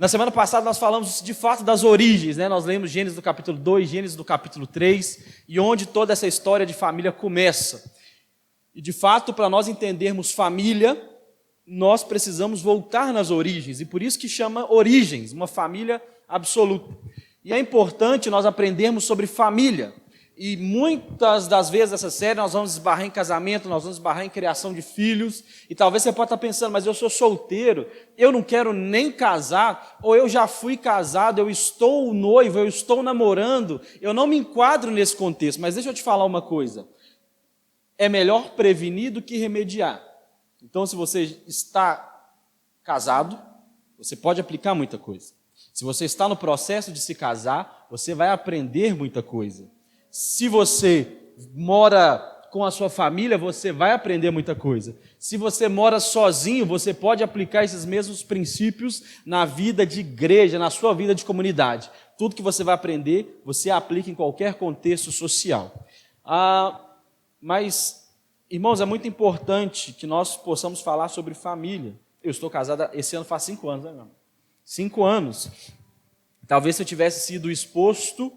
Na semana passada nós falamos de fato das origens, né? Nós lemos Gênesis do capítulo 2, Gênesis do capítulo 3, e onde toda essa história de família começa. E de fato, para nós entendermos família, nós precisamos voltar nas origens, e por isso que chama origens, uma família absoluta. E é importante nós aprendermos sobre família. E muitas das vezes nessa série nós vamos esbarrar em casamento, nós vamos esbarrar em criação de filhos, e talvez você possa estar pensando, mas eu sou solteiro, eu não quero nem casar, ou eu já fui casado, eu estou noivo, eu estou namorando, eu não me enquadro nesse contexto. Mas deixa eu te falar uma coisa, é melhor prevenir do que remediar. Então, se você está casado, você pode aplicar muita coisa. Se você está no processo de se casar, você vai aprender muita coisa. Se você mora com a sua família, você vai aprender muita coisa. Se você mora sozinho, você pode aplicar esses mesmos princípios na vida de igreja, na sua vida de comunidade. Tudo que você vai aprender, você aplica em qualquer contexto social. Mas, irmãos, é muito importante que nós possamos falar sobre família. Eu estou casado, esse ano faz 5 anos, né, meu irmão? 5 anos. Talvez se eu tivesse sido exposto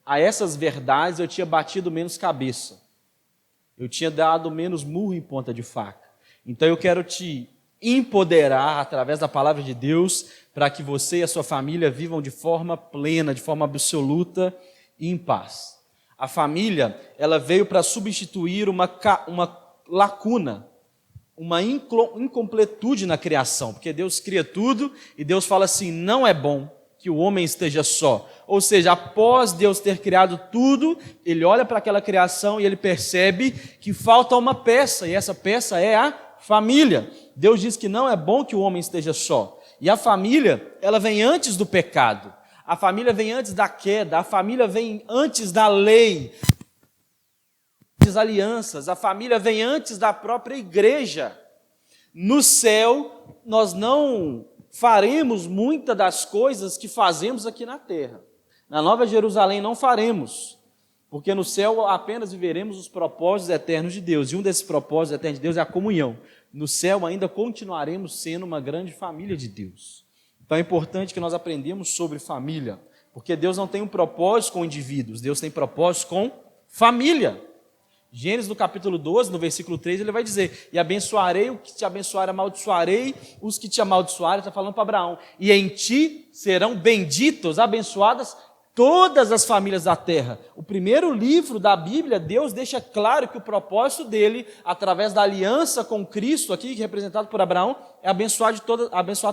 a essas verdades, eu tinha batido menos cabeça. Eu tinha dado menos murro em ponta de faca. Então eu quero te empoderar através da palavra de Deus para que você e a sua família vivam de forma plena, de forma absoluta e em paz. A família, ela veio para substituir uma lacuna, uma incompletude na criação, porque Deus cria tudo e Deus fala assim, não é bom que o homem esteja só. Ou seja, após Deus ter criado tudo, ele olha para aquela criação e ele percebe que falta uma peça, e essa peça é a família. Deus diz que não é bom que o homem esteja só. E a família, ela vem antes do pecado. A família vem antes da queda, a família vem antes da lei, das alianças, a família vem antes da própria igreja. No céu, nós não faremos muitas das coisas que fazemos aqui na terra. Na Nova Jerusalém não faremos, porque no céu apenas viveremos os propósitos eternos de Deus, e um desses propósitos eternos de Deus é a comunhão. No céu ainda continuaremos sendo uma grande família de Deus. Então é importante que nós aprendamos sobre família, porque Deus não tem um propósito com indivíduos, Deus tem propósito com família. Gênesis no capítulo 12, no versículo 3, ele vai dizer, e abençoarei o que te abençoar, amaldiçoarei os que te amaldiçoarem, está falando para Abraão, e em ti serão benditos, abençoadas todas as famílias da terra. O primeiro livro da Bíblia, Deus deixa claro que o propósito dele, através da aliança com Cristo, aqui representado por Abraão, é abençoar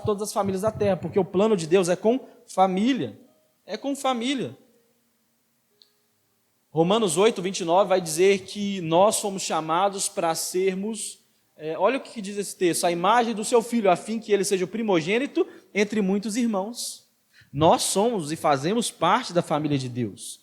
todas as famílias da terra, porque o plano de Deus é com família, é com família. Romanos 8, 29 vai dizer que nós fomos chamados para sermos, olha o que diz esse texto, a imagem do seu filho, a fim que ele seja o primogênito entre muitos irmãos. Nós somos e fazemos parte da família de Deus.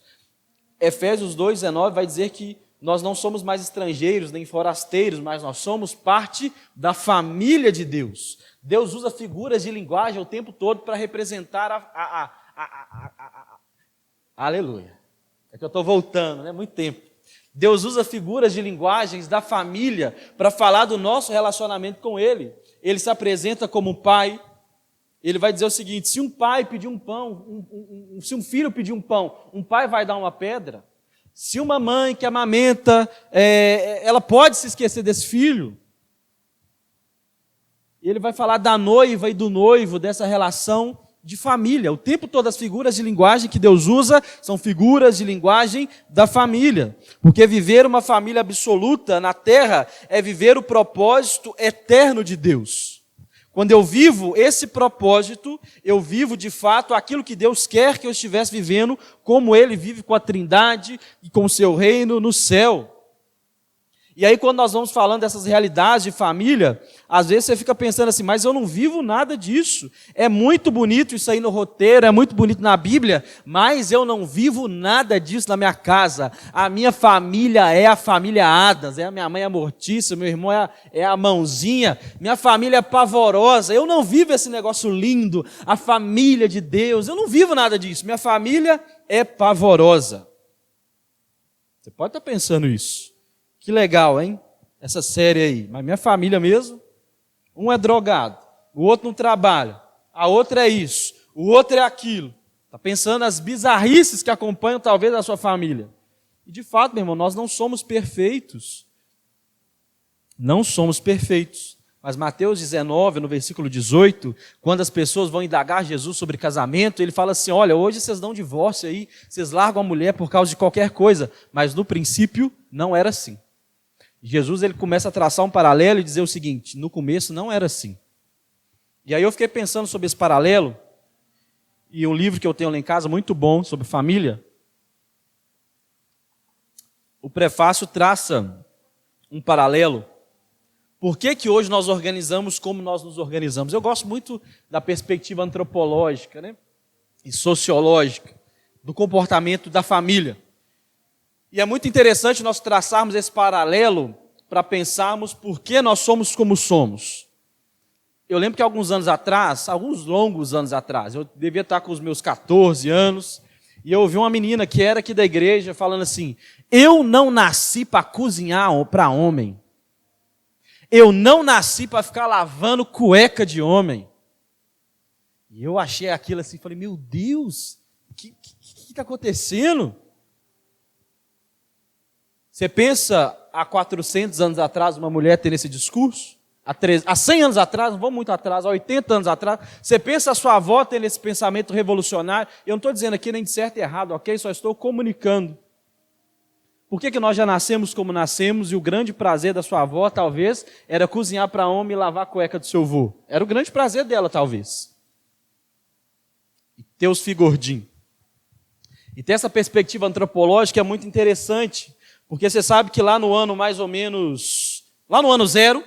Efésios 2, 19 vai dizer que nós não somos mais estrangeiros nem forasteiros, mas nós somos parte da família de Deus. Deus usa figuras de linguagem o tempo todo para representar aleluia. É que eu estou voltando, né? Muito tempo. Deus usa figuras de linguagens da família para falar do nosso relacionamento com Ele. Ele se apresenta como um pai. Ele vai dizer o seguinte, se um pai pedir um pão, se um filho pedir um pão, um pai vai dar uma pedra? Se uma mãe que amamenta, ela pode se esquecer desse filho? Ele vai falar da noiva e do noivo, dessa relação de família. O tempo todo as figuras de linguagem que Deus usa são figuras de linguagem da família. Porque viver uma família absoluta na terra é viver o propósito eterno de Deus. Quando eu vivo esse propósito, eu vivo de fato aquilo que Deus quer que eu estivesse vivendo, como Ele vive com a Trindade e com o seu reino no céu. E aí quando nós vamos falando dessas realidades de família, às vezes você fica pensando assim, mas eu não vivo nada disso. É muito bonito isso aí no roteiro, é muito bonito na Bíblia, mas eu não vivo nada disso na minha casa. A minha família é a família Adams, a minha mãe é a Mortícia, meu irmão é a Mãozinha, minha família é pavorosa, eu não vivo esse negócio lindo, a família de Deus, eu não vivo nada disso, minha família é pavorosa. Você pode estar pensando isso. Que legal, hein? Essa série aí. Mas minha família mesmo, um é drogado, o outro não trabalha, a outra é isso, o outro é aquilo. Está pensando nas bizarrices que acompanham talvez a sua família. E de fato, meu irmão, nós não somos perfeitos. Não somos perfeitos. Mas Mateus 19, no versículo 18, quando as pessoas vão indagar Jesus sobre casamento, ele fala assim, olha, hoje vocês dão divórcio aí, vocês largam a mulher por causa de qualquer coisa, mas no princípio não era assim. Jesus ele começa a traçar um paralelo e dizer o seguinte, no começo não era assim. E aí eu fiquei pensando sobre esse paralelo, e um livro que eu tenho lá em casa, muito bom, sobre família, o prefácio traça um paralelo. Por que hoje nós organizamos como nós nos organizamos? Eu gosto muito da perspectiva antropológica, né? E sociológica, do comportamento da família. E é muito interessante nós traçarmos esse paralelo para pensarmos por que nós somos como somos. Eu lembro que alguns longos anos atrás, eu devia estar com os meus 14 anos, e eu ouvi uma menina que era aqui da igreja falando assim, eu não nasci para cozinhar para homem. Eu não nasci para ficar lavando cueca de homem. E eu achei aquilo assim, falei, meu Deus, o que está acontecendo? Você pensa há 400 anos atrás uma mulher tendo esse discurso? Há 100 anos atrás, não vamos muito atrás, há 80 anos atrás, você pensa a sua avó tendo esse pensamento revolucionário? Eu não estou dizendo aqui nem de certo e errado, ok? Só estou comunicando. Por que nós já nascemos como nascemos e o grande prazer da sua avó, talvez, era cozinhar para homem e lavar a cueca do seu avô? Era o grande prazer dela, talvez. E ter os filhos gordinhos. E ter essa perspectiva antropológica é muito interessante, porque você sabe que lá no ano mais ou menos, lá no ano 0,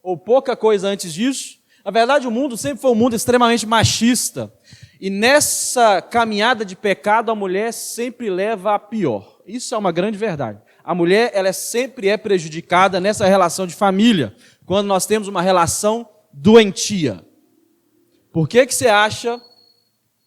ou pouca coisa antes disso, na verdade o mundo sempre foi um mundo extremamente machista. E nessa caminhada de pecado, a mulher sempre leva a pior. Isso é uma grande verdade. A mulher, ela sempre é prejudicada nessa relação de família, quando nós temos uma relação doentia. Por que você acha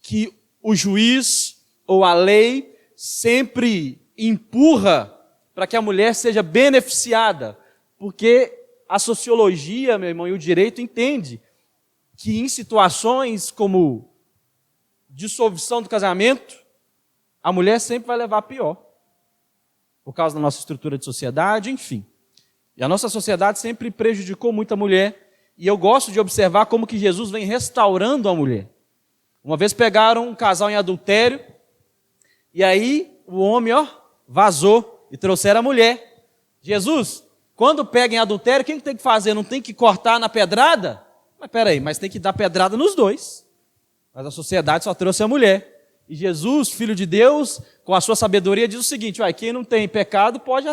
que o juiz ou a lei sempre empurra para que a mulher seja beneficiada? Porque a sociologia, meu irmão, e o direito entende que em situações como dissolução do casamento, a mulher sempre vai levar a pior. Por causa da nossa estrutura de sociedade, enfim. E a nossa sociedade sempre prejudicou muito a mulher. E eu gosto de observar como que Jesus vem restaurando a mulher. Uma vez pegaram um casal em adultério, e aí o homem, vazou e trouxeram a mulher. Jesus, quando pega em adultério, quem tem que fazer? Não tem que cortar na pedrada? Mas peraí, mas tem que dar pedrada nos dois. Mas a sociedade só trouxe a mulher. E Jesus, Filho de Deus, com a sua sabedoria, diz o seguinte, quem não tem pecado pode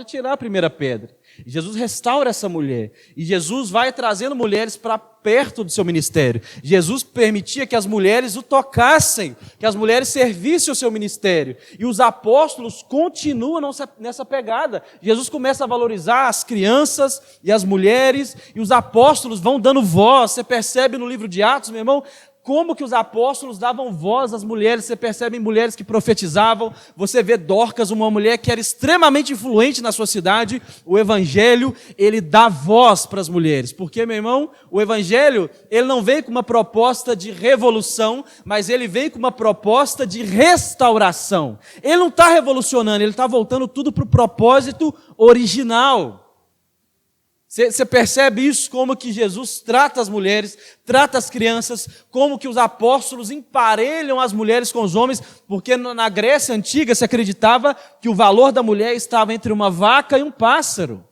atirar a primeira pedra. E Jesus restaura essa mulher. E Jesus vai trazendo mulheres para perto do seu ministério. Jesus permitia que as mulheres o tocassem, que as mulheres servissem o seu ministério. E os apóstolos continuam nessa pegada. Jesus começa a valorizar as crianças e as mulheres, e os apóstolos vão dando voz. Você percebe no livro de Atos, meu irmão, como que os apóstolos davam voz às mulheres. Você percebe mulheres que profetizavam, você vê Dorcas, uma mulher que era extremamente influente na sua cidade. O evangelho, ele dá voz para as mulheres, porque, meu irmão, o evangelho, ele não vem com uma proposta de revolução, mas ele vem com uma proposta de restauração. Ele não está revolucionando, ele está voltando tudo para o propósito original. Você percebe isso, como que Jesus trata as mulheres, trata as crianças, como que os apóstolos emparelham as mulheres com os homens, porque na Grécia Antiga se acreditava que o valor da mulher estava entre uma vaca e um pássaro.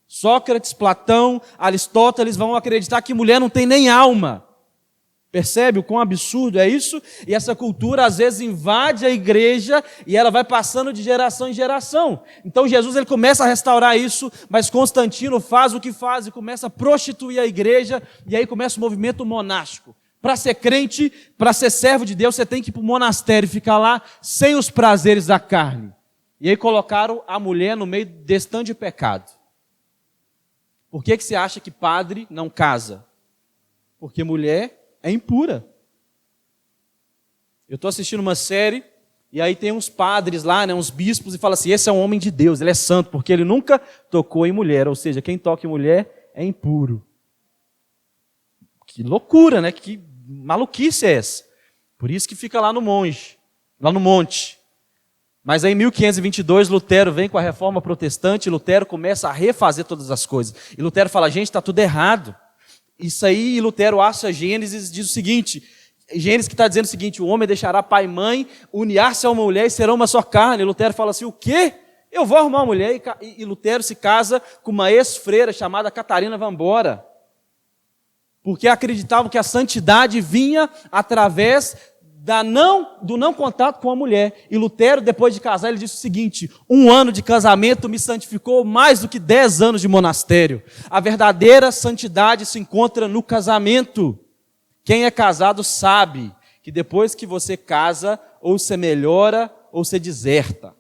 Sócrates, Platão, Aristóteles vão acreditar que mulher não tem nem alma. Percebe o quão absurdo é isso? E essa cultura às vezes invade a igreja e ela vai passando de geração em geração. Então Jesus ele começa a restaurar isso, mas Constantino faz o que faz e começa a prostituir a igreja, e aí começa o movimento monástico. Para ser crente, para ser servo de Deus, você tem que ir para o monastério e ficar lá sem os prazeres da carne. E aí colocaram a mulher no meio desse tanto de pecado. Por que você acha que padre não casa? Porque mulher é impura. Eu estou assistindo uma série, e aí tem uns padres lá, uns bispos, e fala assim, esse é um homem de Deus, ele é santo, porque ele nunca tocou em mulher, ou seja, quem toca em mulher é impuro. Que loucura, né? Que maluquice é essa? Por isso que fica lá no monte. Mas aí em 1522, Lutero vem com a reforma protestante, e Lutero começa a refazer todas as coisas. E Lutero fala, gente, está tudo errado. Isso aí, Lutero acha Gênesis, diz o seguinte, Gênesis que está dizendo o seguinte, o homem deixará pai e mãe, unir-se a uma mulher e serão uma só carne. E Lutero fala assim, o quê? Eu vou arrumar uma mulher. E Lutero se casa com uma ex-freira chamada Catarina Van Bora. Porque acreditavam que a santidade vinha através do não contato com a mulher. E Lutero, depois de casar, ele disse o seguinte, 1 ano de casamento me santificou mais do que 10 anos de monastério. A verdadeira santidade se encontra no casamento. Quem é casado sabe que depois que você casa, ou você melhora, ou você deserta.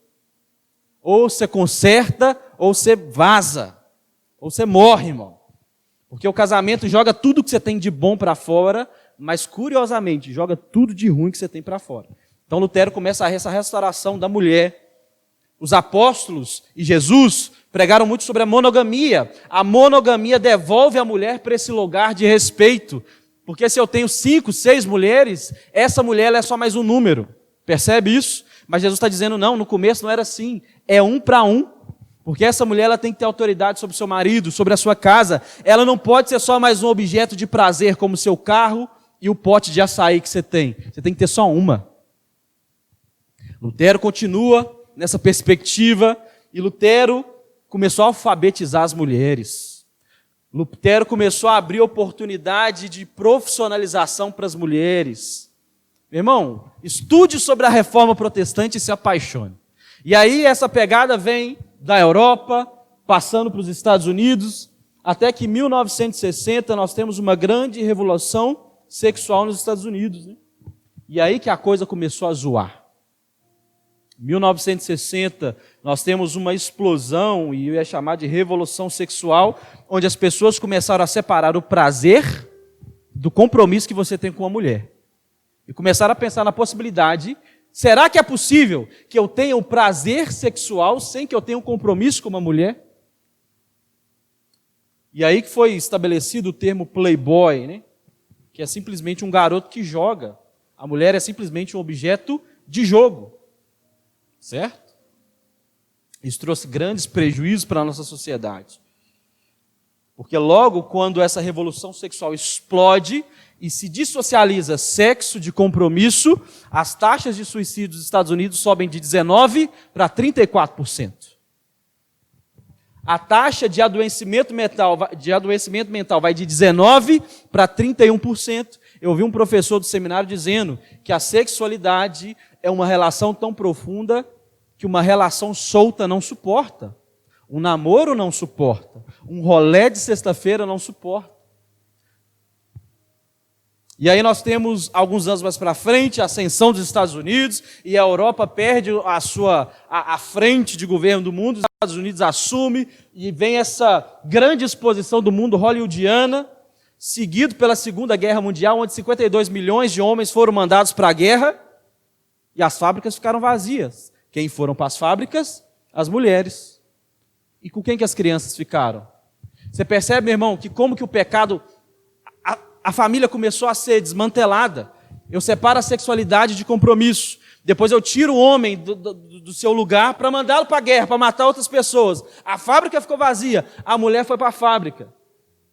Ou você conserta, ou você vaza. Ou você morre, irmão. Porque o casamento joga tudo que você tem de bom para fora, mas curiosamente joga tudo de ruim que você tem para fora. Então Lutero começa essa restauração da mulher. Os apóstolos e Jesus pregaram muito sobre a monogamia. A monogamia devolve a mulher para esse lugar de respeito. Porque se eu tenho 5, 6 mulheres, essa mulher ela é só mais um número. Percebe isso? Mas Jesus está dizendo, não, no começo não era assim. É 1 para 1. Porque essa mulher ela tem que ter autoridade sobre o seu marido, sobre a sua casa. Ela não pode ser só mais um objeto de prazer, como o seu carro e o pote de açaí que você tem. Você tem que ter só uma. Lutero continua nessa perspectiva e Lutero começou a alfabetizar as mulheres. Lutero começou a abrir oportunidade de profissionalização para as mulheres. Meu irmão, estude sobre a reforma protestante e se apaixone. E aí essa pegada vem da Europa, passando para os Estados Unidos, até que em 1960 nós temos uma grande revolução sexual nos Estados Unidos. Né? E aí que a coisa começou a zoar. Em 1960 nós temos uma explosão, e eu ia chamar de revolução sexual, onde as pessoas começaram a separar o prazer do compromisso que você tem com a mulher. E começaram a pensar na possibilidade, será que é possível que eu tenha um prazer sexual sem que eu tenha um compromisso com uma mulher? E aí que foi estabelecido o termo playboy, né? Que é simplesmente um garoto que joga. A mulher é simplesmente um objeto de jogo. Certo? Isso trouxe grandes prejuízos para a nossa sociedade. Porque logo quando essa revolução sexual explode e se dissocializa sexo de compromisso, as taxas de suicídio dos Estados Unidos sobem de 19% para 34%. A taxa de adoecimento mental vai de 19% para 31%. Eu vi um professor do seminário dizendo que a sexualidade é uma relação tão profunda que uma relação solta não suporta. Um namoro não suporta. Um rolê de sexta-feira não suporta. E aí nós temos, alguns anos mais para frente, a ascensão dos Estados Unidos, e a Europa perde a frente de governo do mundo, os Estados Unidos assume, e vem essa grande exposição do mundo hollywoodiana, seguido pela Segunda Guerra Mundial, onde 52 milhões de homens foram mandados para a guerra, e as fábricas ficaram vazias. Quem foram para as fábricas? As mulheres. E com quem que as crianças ficaram? Você percebe, meu irmão, que como que o pecado... A família começou a ser desmantelada. Eu separo a sexualidade de compromisso. Depois eu tiro o homem do seu lugar para mandá-lo para a guerra, para matar outras pessoas. A fábrica ficou vazia. A mulher foi para a fábrica.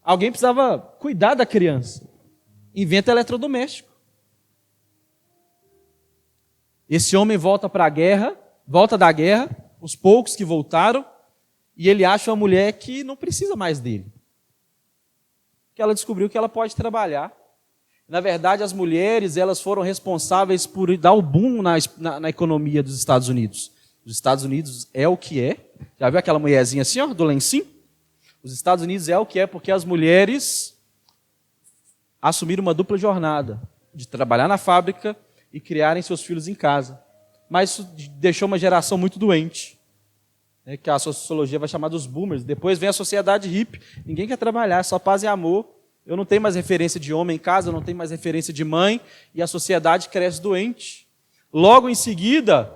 Alguém precisava cuidar da criança. Inventa eletrodoméstico. Esse homem volta para a guerra, volta da guerra, os poucos que voltaram, e ele acha uma mulher que não precisa mais dele. Que ela descobriu que ela pode trabalhar. Na verdade, as mulheres elas foram responsáveis por dar o boom na economia dos Estados Unidos. Os Estados Unidos é o que é. Já viu aquela mulherzinha assim, ó, do lencinho? Os Estados Unidos é o que é porque as mulheres assumiram uma dupla jornada de trabalhar na fábrica e criarem seus filhos em casa. Mas isso deixou uma geração muito doente. Que a sociologia vai chamar dos boomers. Depois vem a sociedade hippie. Ninguém quer trabalhar, é só paz e amor. Eu não tenho mais referência de homem em casa, eu não tenho mais referência de mãe, e a sociedade cresce doente. Logo em seguida,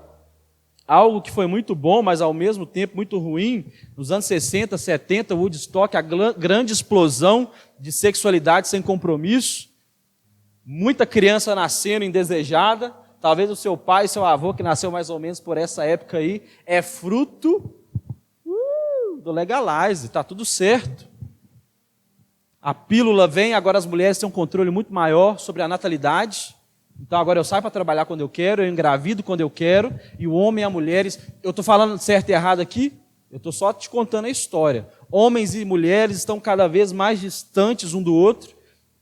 algo que foi muito bom, mas ao mesmo tempo muito ruim, nos anos 60, 70, Woodstock, a grande explosão de sexualidade sem compromisso, muita criança nascendo indesejada, talvez o seu pai e seu avô, que nasceu mais ou menos por essa época aí, é fruto do legalize, está tudo certo. A pílula vem, agora as mulheres têm um controle muito maior sobre a natalidade. Então agora eu saio para trabalhar quando eu quero, eu engravido quando eu quero, e o homem e a mulher, eu estou falando certo e errado aqui? Eu estou só te contando a história. Homens e mulheres estão cada vez mais distantes um do outro.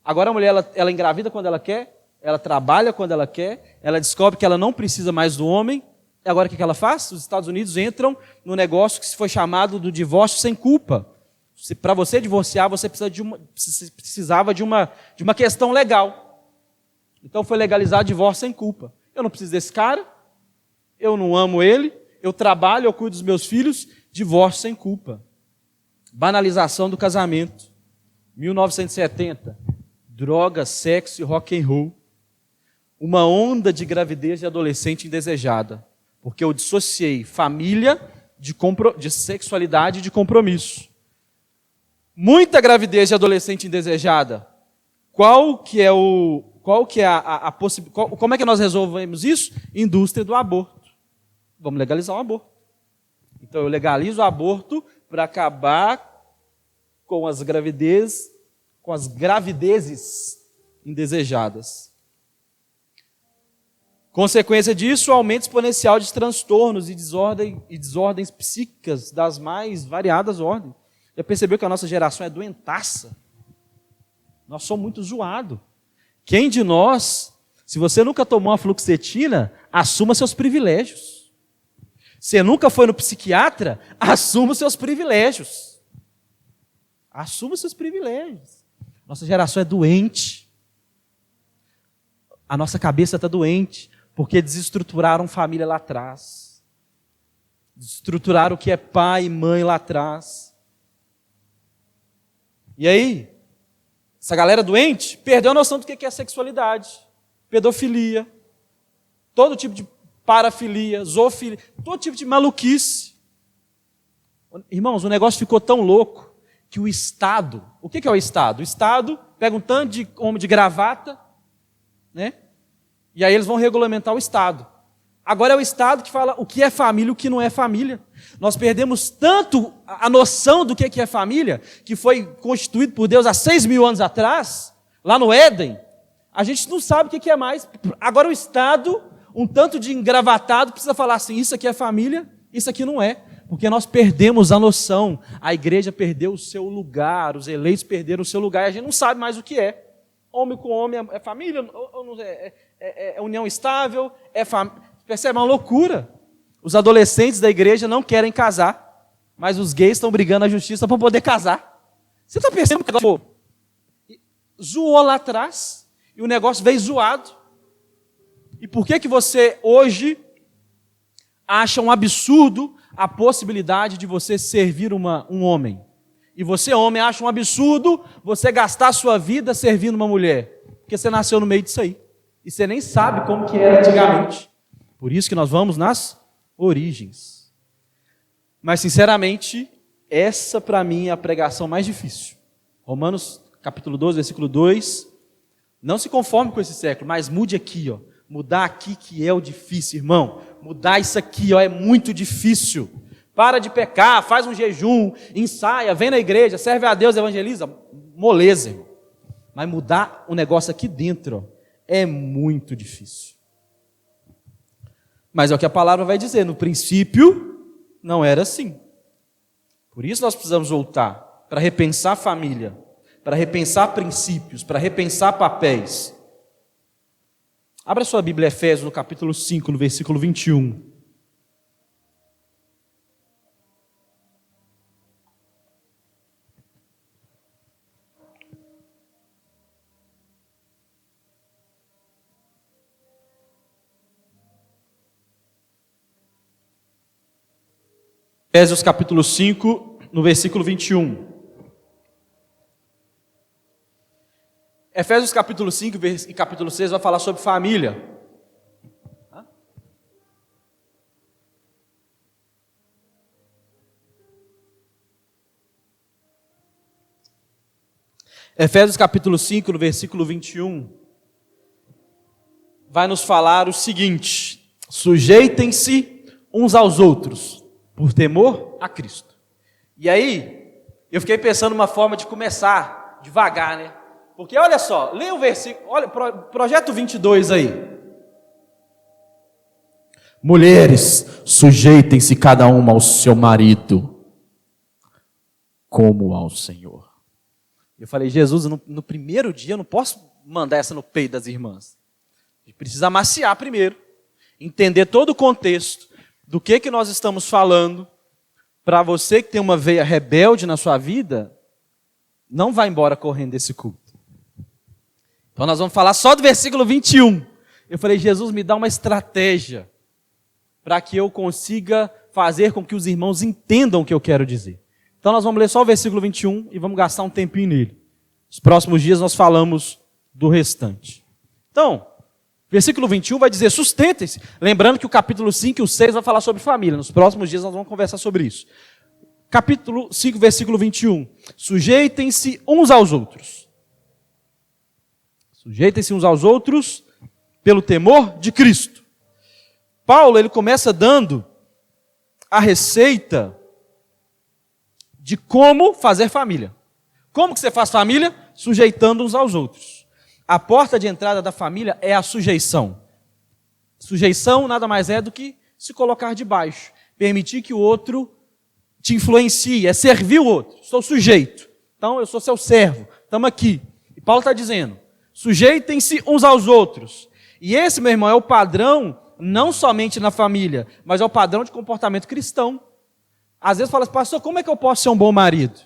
Agora a mulher, ela engravida quando ela quer, ela trabalha quando ela quer, ela descobre que ela não precisa mais do homem. E agora o que ela faz? Os Estados Unidos entram no negócio que foi chamado do divórcio sem culpa. Para você divorciar, você precisava de uma questão legal. Então foi legalizado o divórcio sem culpa. Eu não preciso desse cara, eu não amo ele, eu trabalho, eu cuido dos meus filhos, divórcio sem culpa. Banalização do casamento. 1970, droga, sexo e rock and roll. Uma onda de gravidez de adolescente indesejada, porque eu dissociei família de sexualidade e de compromisso. Muita gravidez de adolescente indesejada. Como é que nós resolvemos isso? Indústria do aborto. Vamos legalizar o aborto. Então eu legalizo o aborto para acabar com as gravidezes indesejadas. Consequência disso, o aumento exponencial de transtornos e desordens psíquicas das mais variadas ordens. Já percebeu que a nossa geração é doentaça? Nós somos muito zoados. Quem de nós, se você nunca tomou uma fluoxetina, assuma seus privilégios. Você nunca foi no psiquiatra, assuma os seus privilégios. Assuma os seus privilégios. Nossa geração é doente. A nossa cabeça está doente, porque desestruturaram família lá atrás. Desestruturaram o que é pai e mãe lá atrás. E aí, essa galera doente perdeu a noção do que é sexualidade, pedofilia, todo tipo de parafilia, zoofilia, todo tipo de maluquice. Irmãos, o negócio ficou tão louco que o Estado, o que é o Estado? O Estado pega um tanto de homem de gravata, né? E aí eles vão regulamentar o Estado. Agora é o Estado que fala o que é família e o que não é família. Nós perdemos tanto a noção do que é família, que foi constituído por Deus há 6.000 anos atrás, lá no Éden. A gente não sabe o que é mais. Agora o Estado, um tanto de engravatado, precisa falar assim, isso aqui é família, isso aqui não é. Porque nós perdemos a noção. A igreja perdeu o seu lugar, os eleitos perderam o seu lugar, e a gente não sabe mais o que é. Homem com homem é família, é união estável, é família. Percebe? É uma loucura. Os adolescentes da igreja não querem casar, mas os gays estão brigando na justiça para poder casar. Você está percebendo que ela zoou lá atrás e o negócio veio zoado? E por que você hoje acha um absurdo a possibilidade de você servir um homem? E você, homem, acha um absurdo você gastar a sua vida servindo uma mulher? Porque você nasceu no meio disso aí. E você nem sabe como que era antigamente. Por isso que nós vamos nas origens. Mas, sinceramente, essa para mim é a pregação mais difícil. Romanos capítulo 12, versículo 2. Não se conforme com esse século, mas mude aqui, ó. Mudar aqui que é o difícil, irmão. Mudar isso aqui, ó, é muito difícil. Para de pecar, faz um jejum, ensaia, vem na igreja, serve a Deus, evangeliza. Moleza, irmão. Mas mudar o negócio aqui dentro, ó, é muito difícil. Mas é o que a palavra vai dizer, no princípio não era assim. Por isso nós precisamos voltar para repensar a família, para repensar princípios, para repensar papéis. Abra sua Bíblia, Efésios, no capítulo 5, no versículo 21. Efésios capítulo 5, no versículo 21. Efésios capítulo 5 e capítulo 6 vai falar sobre família. Efésios capítulo 5, no versículo 21, vai nos falar o seguinte: sujeitem-se uns aos outros, por temor a Cristo. E aí, eu fiquei pensando uma forma de começar devagar, né? Porque olha só, leia o versículo, olha, projeto 22 aí. Mulheres, sujeitem-se cada uma ao seu marido, como ao Senhor. Eu falei, Jesus, no primeiro dia eu não posso mandar essa no peito das irmãs. A gente precisa amaciar primeiro, entender todo o contexto do que nós estamos falando, para você que tem uma veia rebelde na sua vida, não vá embora correndo desse culto. Então nós vamos falar só do versículo 21. Eu falei, Jesus, me dá uma estratégia para que eu consiga fazer com que os irmãos entendam o que eu quero dizer. Então nós vamos ler só o versículo 21 e vamos gastar um tempinho nele. Nos próximos dias nós falamos do restante. Então, versículo 21 vai dizer, sustentem-se. Lembrando que o capítulo 5 e o 6 vai falar sobre família. Nos próximos dias nós vamos conversar sobre isso. Capítulo 5, versículo 21. Sujeitem-se uns aos outros. Sujeitem-se uns aos outros pelo temor de Cristo. Paulo, ele começa dando a receita de como fazer família. Como que você faz família? Sujeitando uns aos outros. A porta de entrada da família é a sujeição. Sujeição nada mais é do que se colocar debaixo. Permitir que o outro te influencie, é servir o outro. Sou sujeito. Então eu sou seu servo. Estamos aqui. E Paulo está dizendo, sujeitem-se uns aos outros. E esse, meu irmão, é o padrão, não somente na família, mas é o padrão de comportamento cristão. Às vezes fala assim, pastor, como é que eu posso ser um bom marido?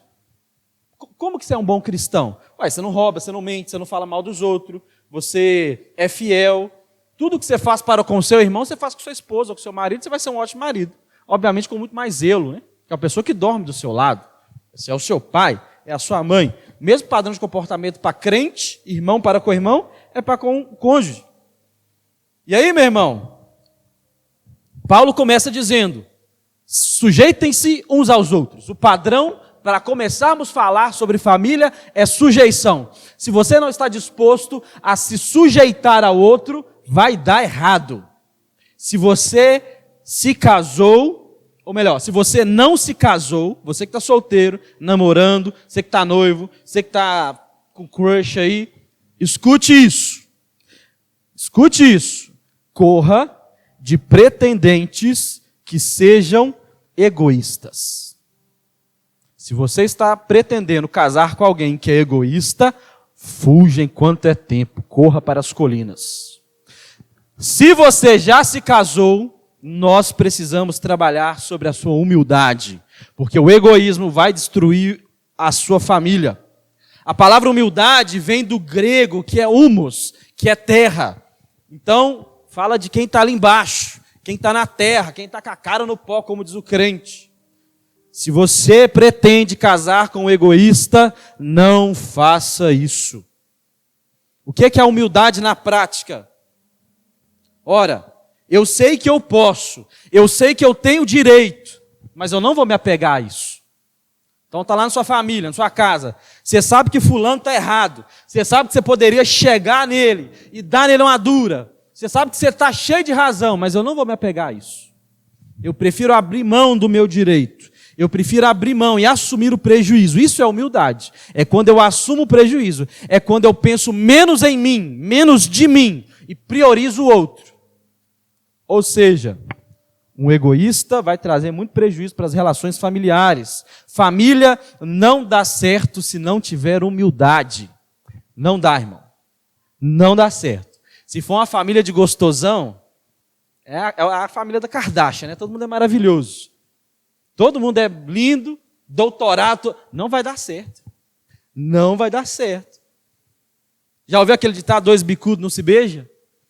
Como que você é um bom cristão? Ué, você não rouba, você não mente, você não fala mal dos outros, você é fiel. Tudo que você faz para com o seu irmão, você faz com sua esposa ou com seu marido, você vai ser um ótimo marido. Obviamente com muito mais zelo, né? Que é a pessoa que dorme do seu lado. Esse é o seu pai, é a sua mãe. Mesmo padrão de comportamento para crente, irmão para com irmão, é para com o cônjuge. E aí, meu irmão, Paulo começa dizendo, sujeitem-se uns aos outros. O padrão para começarmos a falar sobre família é sujeição. Se você não está disposto a se sujeitar ao outro, vai dar errado. Se você se casou, ou melhor, se você não se casou, você que está solteiro, namorando, você que está noivo, você que está com crush aí, escute isso. Escute isso. Corra de pretendentes que sejam egoístas. Se você está pretendendo casar com alguém que é egoísta, fuja enquanto é tempo, corra para as colinas. Se você já se casou, nós precisamos trabalhar sobre a sua humildade, porque o egoísmo vai destruir a sua família. A palavra humildade vem do grego, que é humus, que é terra. Então, fala de quem está ali embaixo, quem está na terra, quem está com a cara no pó, como diz o crente. Se você pretende casar com um egoísta, não faça isso. O que é a humildade na prática? Ora, eu sei que eu posso, eu sei que eu tenho direito, mas eu não vou me apegar a isso. Então está lá na sua família, na sua casa, você sabe que fulano está errado, você sabe que você poderia chegar nele e dar nele uma dura, você sabe que você está cheio de razão, mas eu não vou me apegar a isso. Eu prefiro abrir mão do meu direito. Eu prefiro abrir mão e assumir o prejuízo. Isso é humildade. É quando eu assumo o prejuízo. É quando eu penso menos em mim, menos de mim, e priorizo o outro. Ou seja, um egoísta vai trazer muito prejuízo para as relações familiares. Família não dá certo se não tiver humildade. Não dá, irmão. Não dá certo. Se for uma família de gostosão, é a família da Kardashian, né? Todo mundo é maravilhoso. Todo mundo é lindo, doutorado, não vai dar certo. Não vai dar certo. Já ouviu aquele ditado, 2 bicudos não se beija?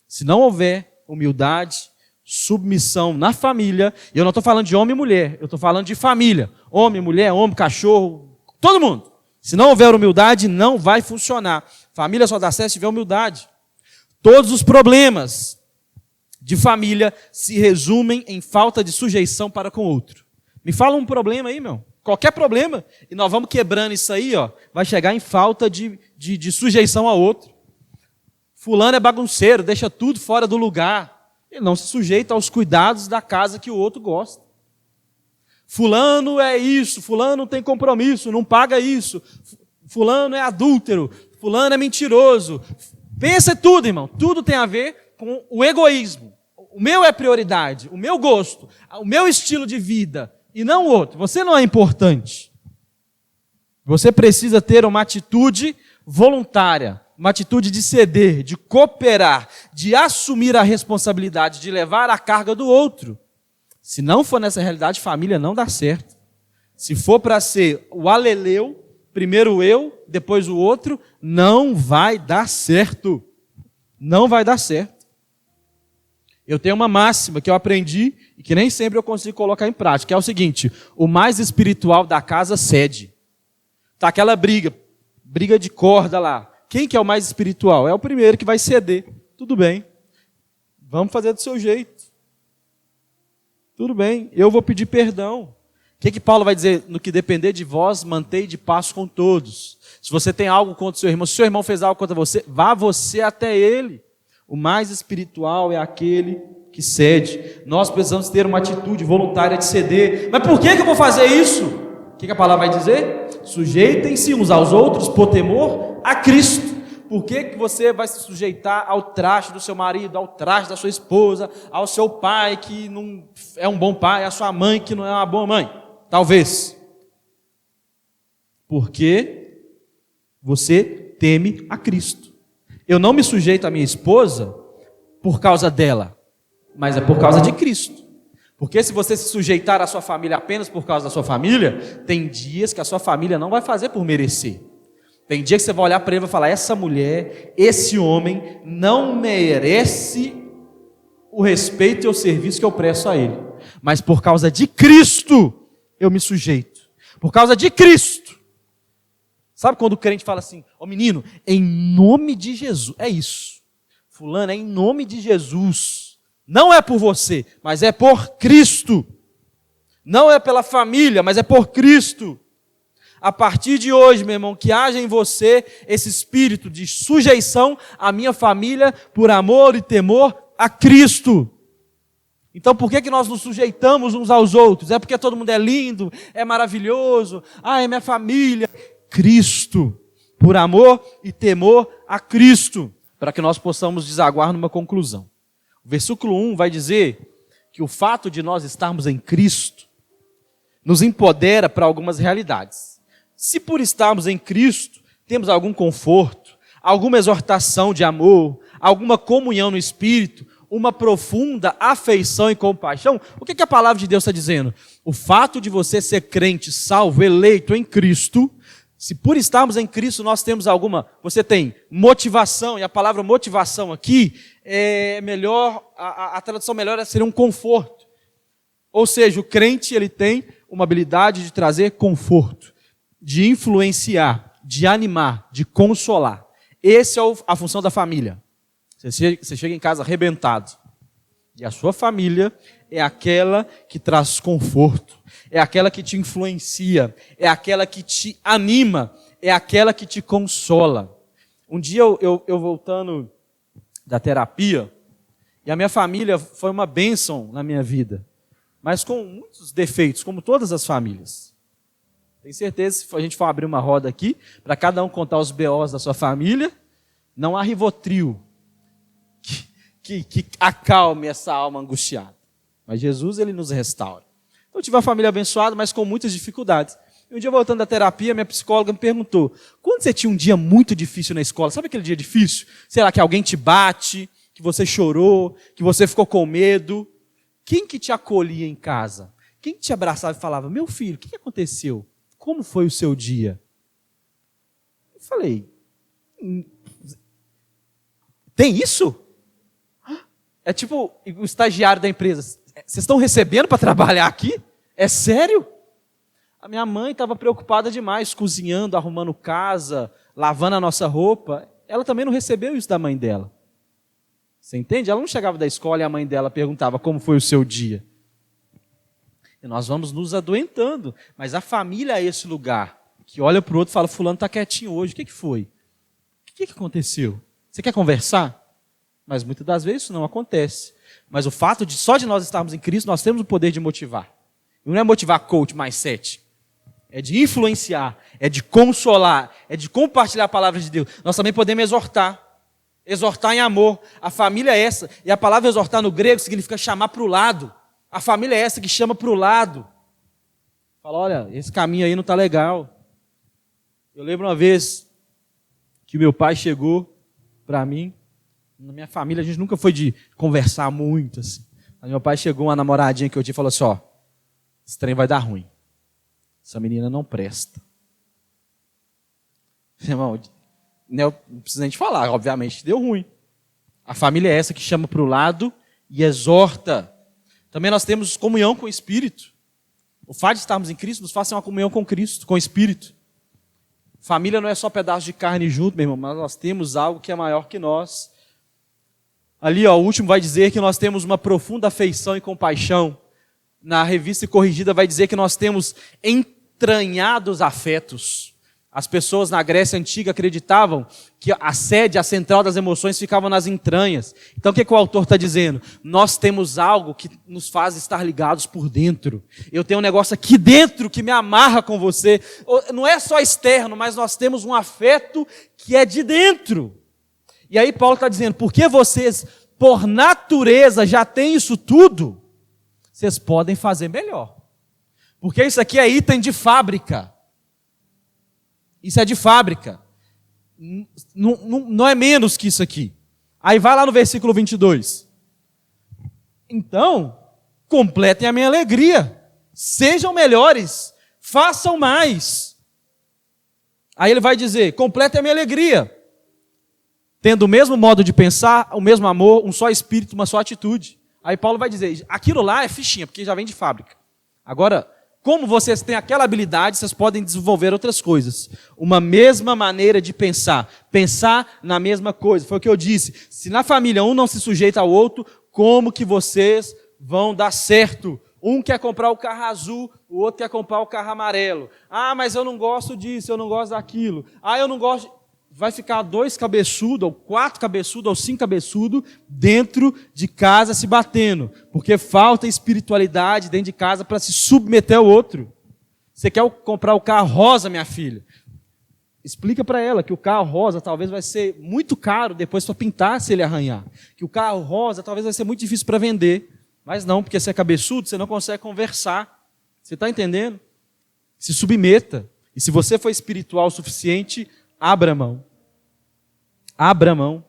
Se não houver humildade, submissão na família, e eu não estou falando de homem e mulher, eu estou falando de família. Homem, mulher, homem, cachorro, todo mundo. Se não houver humildade, não vai funcionar. Família só dá certo se tiver humildade. Todos os problemas de família se resumem em falta de sujeição para com o outro. Me fala um problema aí, meu. qualquer problema, e nós vamos quebrando isso aí, ó, vai chegar em falta de sujeição ao outro. Fulano é bagunceiro, deixa tudo fora do lugar. Ele não se sujeita aos cuidados da casa que o outro gosta. Fulano é isso, fulano não tem compromisso, não paga isso. Fulano é adúltero, fulano é mentiroso. Pensa tudo, irmão, tudo tem a ver com o egoísmo. O meu é prioridade, o meu gosto, o meu estilo de vida, e não o outro. Você não é importante. Você precisa ter uma atitude voluntária, uma atitude de ceder, de cooperar, de assumir a responsabilidade, de levar a carga do outro. Se não for nessa realidade, família não dá certo. Se for para ser o aleleu, primeiro eu, depois o outro, não vai dar certo. Não vai dar certo. Eu tenho uma máxima que eu aprendi e que nem sempre eu consigo colocar em prática, que é o seguinte: o mais espiritual da casa cede. Tá aquela briga de corda lá. Quem que é o mais espiritual? É o primeiro que vai ceder. Tudo bem. Vamos fazer do seu jeito. Tudo bem, eu vou pedir perdão. O que Paulo vai dizer? No que depender de vós, mantei de paz com todos. Se você tem algo contra o seu irmão, se o seu irmão fez algo contra você, vá você até ele. O mais espiritual é aquele que cede. Nós precisamos ter uma atitude voluntária de ceder. Mas por que eu vou fazer isso? O que a palavra vai dizer? Sujeitem-se uns aos outros por temor a Cristo. Por que você vai se sujeitar ao traste do seu marido, ao traste da sua esposa, ao seu pai que não é um bom pai, à sua mãe que não é uma boa mãe? Talvez. Porque você teme a Cristo. Eu não me sujeito à minha esposa por causa dela, mas é por causa de Cristo. Porque se você se sujeitar à sua família apenas por causa da sua família, tem dias que a sua família não vai fazer por merecer. Tem dia que você vai olhar para ele e vai falar: essa mulher, esse homem não merece o respeito e o serviço que eu presto a ele. Mas por causa de Cristo, eu me sujeito. Por causa de Cristo. Sabe quando o crente fala assim: ô menino, em nome de Jesus, é isso. Fulano, é em nome de Jesus. Não é por você, mas é por Cristo. Não é pela família, mas é por Cristo. A partir de hoje, meu irmão, que haja em você esse espírito de sujeição à minha família por amor e temor a Cristo. Então por que nós nos sujeitamos uns aos outros? É porque todo mundo é lindo, é maravilhoso, é minha família. Cristo, por amor e temor a Cristo, para que nós possamos desaguar numa conclusão. O versículo 1 vai dizer que o fato de nós estarmos em Cristo nos empodera para algumas realidades. Se por estarmos em Cristo, temos algum conforto, alguma exortação de amor, alguma comunhão no Espírito, uma profunda afeição e compaixão, o que a palavra de Deus está dizendo? O fato de você ser crente, salvo, eleito em Cristo, se por estarmos em Cristo nós temos você tem motivação, e a palavra motivação aqui é melhor, a tradução melhor seria um conforto. Ou seja, o crente ele tem uma habilidade de trazer conforto, de influenciar, de animar, de consolar. Essa é a função da família. Você chega em casa arrebentado. E a sua família é aquela que traz conforto, é aquela que te influencia, é aquela que te anima, é aquela que te consola. Um dia eu voltando da terapia, e a minha família foi uma bênção na minha vida, mas com muitos defeitos, como todas as famílias. Tenho certeza, se a gente for abrir uma roda aqui, para cada um contar os BOs da sua família, não há Rivotril que acalme essa alma angustiada. Mas Jesus, ele nos restaura. Então, eu tive uma família abençoada, mas com muitas dificuldades. E um dia, voltando da terapia, minha psicóloga me perguntou: quando você tinha um dia muito difícil na escola, sabe aquele dia difícil? Sei lá, que alguém te bate, que você chorou, que você ficou com medo. Quem que te acolhia em casa? Quem que te abraçava e falava: meu filho, o que aconteceu? Como foi o seu dia? Eu falei: tem isso? É tipo o estagiário da empresa: vocês estão recebendo para trabalhar aqui? É sério? A minha mãe estava preocupada demais, cozinhando, arrumando casa, lavando a nossa roupa. Ela também não recebeu isso da mãe dela. Você entende? Ela não chegava da escola e a mãe dela perguntava: como foi o seu dia? E nós vamos nos adoentando. Mas a família é esse lugar que olha para o outro e fala, fulano está quietinho hoje, o que foi? O que aconteceu? Você quer conversar? Mas muitas das vezes isso não acontece. Mas o fato de só de nós estarmos em Cristo, nós temos o poder de motivar. E não é motivar coach mais 7. É de influenciar, é de consolar, é de compartilhar a palavra de Deus. Nós também podemos exortar. Exortar em amor. A família é essa. E a palavra exortar no grego significa chamar para o lado. A família é essa que chama para o lado. Fala, olha, esse caminho aí não está legal. Eu lembro uma vez que meu pai chegou para mim. Na minha família a gente nunca foi de conversar muito assim. Mas meu pai chegou, uma namoradinha que eu tinha e falou assim, ó, esse trem vai dar ruim. Essa menina não presta. Irmão, não precisa nem te falar, obviamente deu ruim. A família é essa que chama para o lado e exorta. Também nós temos comunhão com o Espírito. O fato de estarmos em Cristo nos faz uma comunhão com Cristo, com o Espírito. Família não é só pedaço de carne junto, meu irmão, mas nós temos algo que é maior que nós. Ali, ó, o último vai dizer que nós temos uma profunda afeição e compaixão. Na revista Corrigida vai dizer que nós temos entranhados afetos. As pessoas na Grécia Antiga acreditavam que a sede, a central das emoções ficava nas entranhas. Então o que o autor está dizendo? Nós temos algo que nos faz estar ligados por dentro. Eu tenho um negócio aqui dentro que me amarra com você. Não é só externo, mas nós temos um afeto que é de dentro. E aí Paulo está dizendo, porque vocês, por natureza, já têm isso tudo, vocês podem fazer melhor. Porque isso aqui é item de fábrica. Isso é de fábrica. Não é menos que isso aqui. Aí vai lá no versículo 22. Então, completem a minha alegria. Sejam melhores. Façam mais. Aí ele vai dizer, completem a minha alegria. Tendo o mesmo modo de pensar, o mesmo amor, um só espírito, uma só atitude. Aí Paulo vai dizer, aquilo lá é fichinha, porque já vem de fábrica. Agora, como vocês têm aquela habilidade, vocês podem desenvolver outras coisas. Uma mesma maneira de pensar. Pensar na mesma coisa. Foi o que eu disse. Se na família um não se sujeita ao outro, como que vocês vão dar certo? Um quer comprar o carro azul, o outro quer comprar o carro amarelo. Ah, mas eu não gosto disso, eu não gosto daquilo. Ah, eu não gosto... Vai ficar 2 cabeçudos, ou 4 cabeçudos, ou 5 cabeçudos dentro de casa se batendo. Porque falta espiritualidade dentro de casa para se submeter ao outro. Você quer comprar o carro rosa, minha filha? Explica para ela que o carro rosa talvez vai ser muito caro depois para pintar se ele arranhar. Que o carro rosa talvez vai ser muito difícil para vender. Mas não, porque você é cabeçudo, você não consegue conversar. Você está entendendo? Se submeta. E se você for espiritual o suficiente... Abra mão. Abra mão.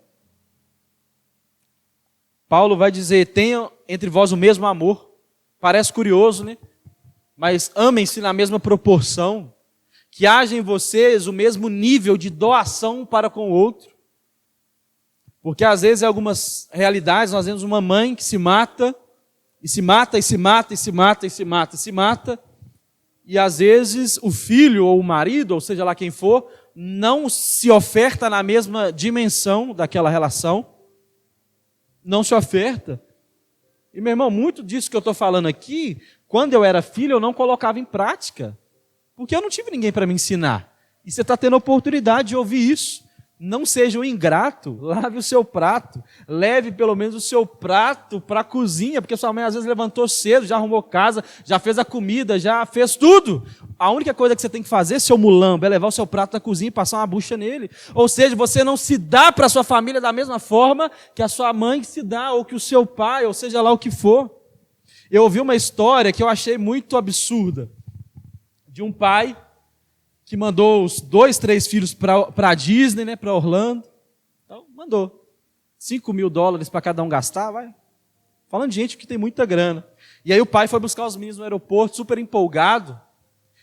Paulo vai dizer, tenham entre vós o mesmo amor. Parece curioso, né? Mas amem-se na mesma proporção. Que haja em vocês o mesmo nível de doação para com o outro. Porque às vezes em algumas realidades nós vemos uma mãe que se mata, e se mata, e se mata, e se mata, e se mata, e se mata. E às vezes o filho ou o marido, ou seja lá quem for, não se oferta na mesma dimensão daquela relação, não se oferta. E meu irmão, muito disso que eu estou falando aqui, quando eu era filho eu não colocava em prática, porque eu não tive ninguém para me ensinar, e você está tendo a oportunidade de ouvir isso. Não seja um ingrato, lave o seu prato, leve pelo menos o seu prato para a cozinha, porque sua mãe às vezes levantou cedo, já arrumou casa, já fez a comida, já fez tudo. A única coisa que você tem que fazer, seu mulambo, é levar o seu prato da cozinha e passar uma bucha nele. Ou seja, você não se dá para a sua família da mesma forma que a sua mãe se dá, ou que o seu pai, ou seja lá o que for. Eu ouvi uma história que eu achei muito absurda, de um pai que mandou os 2, 3 filhos para a Disney, né, para Orlando. Então, mandou. $5.000 para cada um gastar, vai. Falando de gente que tem muita grana. E aí o pai foi buscar os meninos no aeroporto, super empolgado.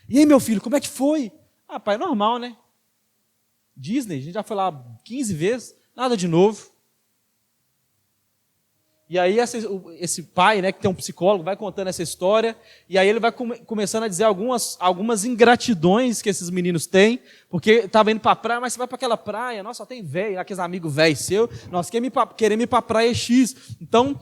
E aí, meu filho, como é que foi? Ah, pai, normal, né? Disney, a gente já foi lá 15 vezes, nada de novo. E aí esse pai, né, que tem um psicólogo, vai contando essa história, e aí ele vai começando a dizer algumas ingratidões que esses meninos têm, porque estava indo para a praia, mas você vai para aquela praia, nossa, só tem velho, aqueles amigos velhos seus, nós queremos ir para a praia X. Então,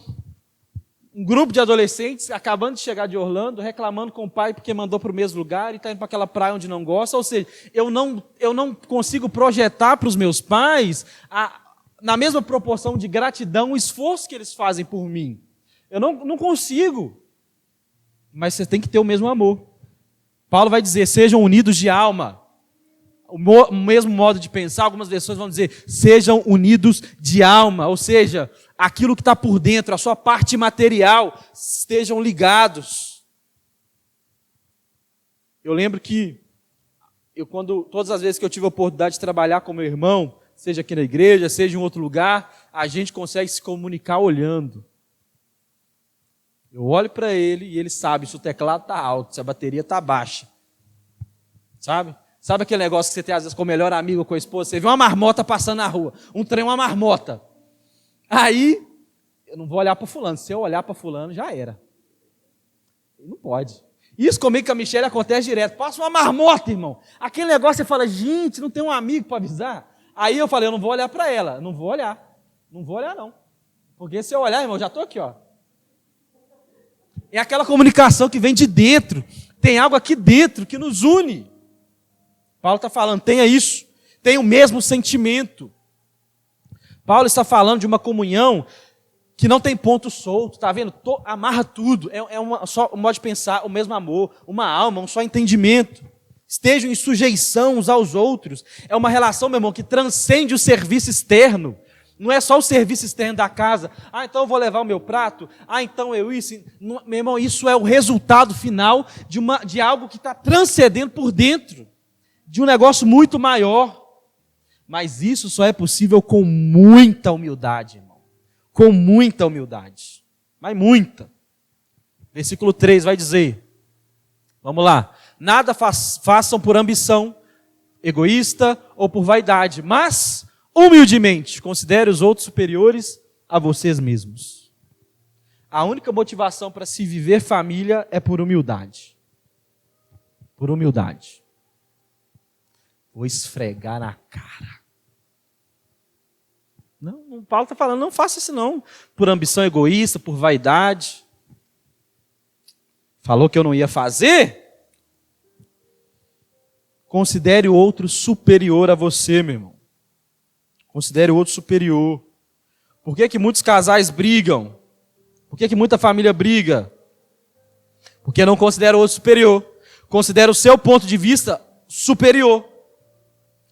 Um grupo de adolescentes acabando de chegar de Orlando, reclamando com o pai porque mandou para o mesmo lugar e está indo para aquela praia onde não gosta. Ou seja, eu não consigo projetar para os meus pais, na mesma proporção de gratidão, o esforço que eles fazem por mim. Eu não consigo. Mas você tem que ter o mesmo amor. Paulo vai dizer, sejam unidos de alma. O mesmo modo de pensar, algumas versões vão dizer, sejam unidos de alma. Ou seja, aquilo que está por dentro, a sua parte material, estejam ligados. Eu lembro que, todas as vezes que eu tive a oportunidade de trabalhar com meu irmão, seja aqui na igreja, seja em outro lugar, a gente consegue se comunicar olhando. Eu olho para ele e ele sabe se o teclado está alto, se a bateria está baixa. Sabe? Sabe aquele negócio que você tem às vezes com o melhor amigo ou com a esposa? Você vê uma marmota passando na rua, um trem, uma marmota. Aí, eu não vou olhar para fulano. Se eu olhar para fulano, já era. Não pode. Isso comigo com a Michelle acontece direto. Passa uma marmota, irmão. Aquele negócio você fala, gente, não tem um amigo para avisar? Aí eu falei, eu não vou olhar para ela. Não vou olhar. Não vou olhar, não. Porque se eu olhar, irmão, já estou aqui, ó. É aquela comunicação que vem de dentro. Tem algo aqui dentro que nos une. Paulo está falando, tenha isso. Tenha o mesmo sentimento. Paulo está falando de uma comunhão que não tem ponto solto, está vendo? Amarra tudo. Só um modo de pensar, o mesmo amor, uma alma, um só entendimento. Estejam em sujeição uns aos outros. É uma relação, meu irmão, que transcende o serviço externo. Não é só o serviço externo da casa. Então eu vou levar o meu prato. Então eu isso. Não, meu irmão, isso é o resultado final de algo que está transcendendo por dentro. De um negócio muito maior. Mas isso só é possível com muita humildade, irmão. Com muita humildade. Mas muita. Versículo 3 vai dizer. Vamos lá. Nada façam por ambição egoísta ou por vaidade, mas humildemente considere os outros superiores a vocês mesmos. A única motivação para se viver família é por humildade. Por humildade. Vou esfregar na cara. Não, Paulo está falando, não faça isso não. Por ambição egoísta, por vaidade. Falou que eu não ia fazer? Considere o outro superior a você, meu irmão. Considere o outro superior. Por que muitos casais brigam? Por que muita família briga? Porque não considera o outro superior. Considera o seu ponto de vista superior.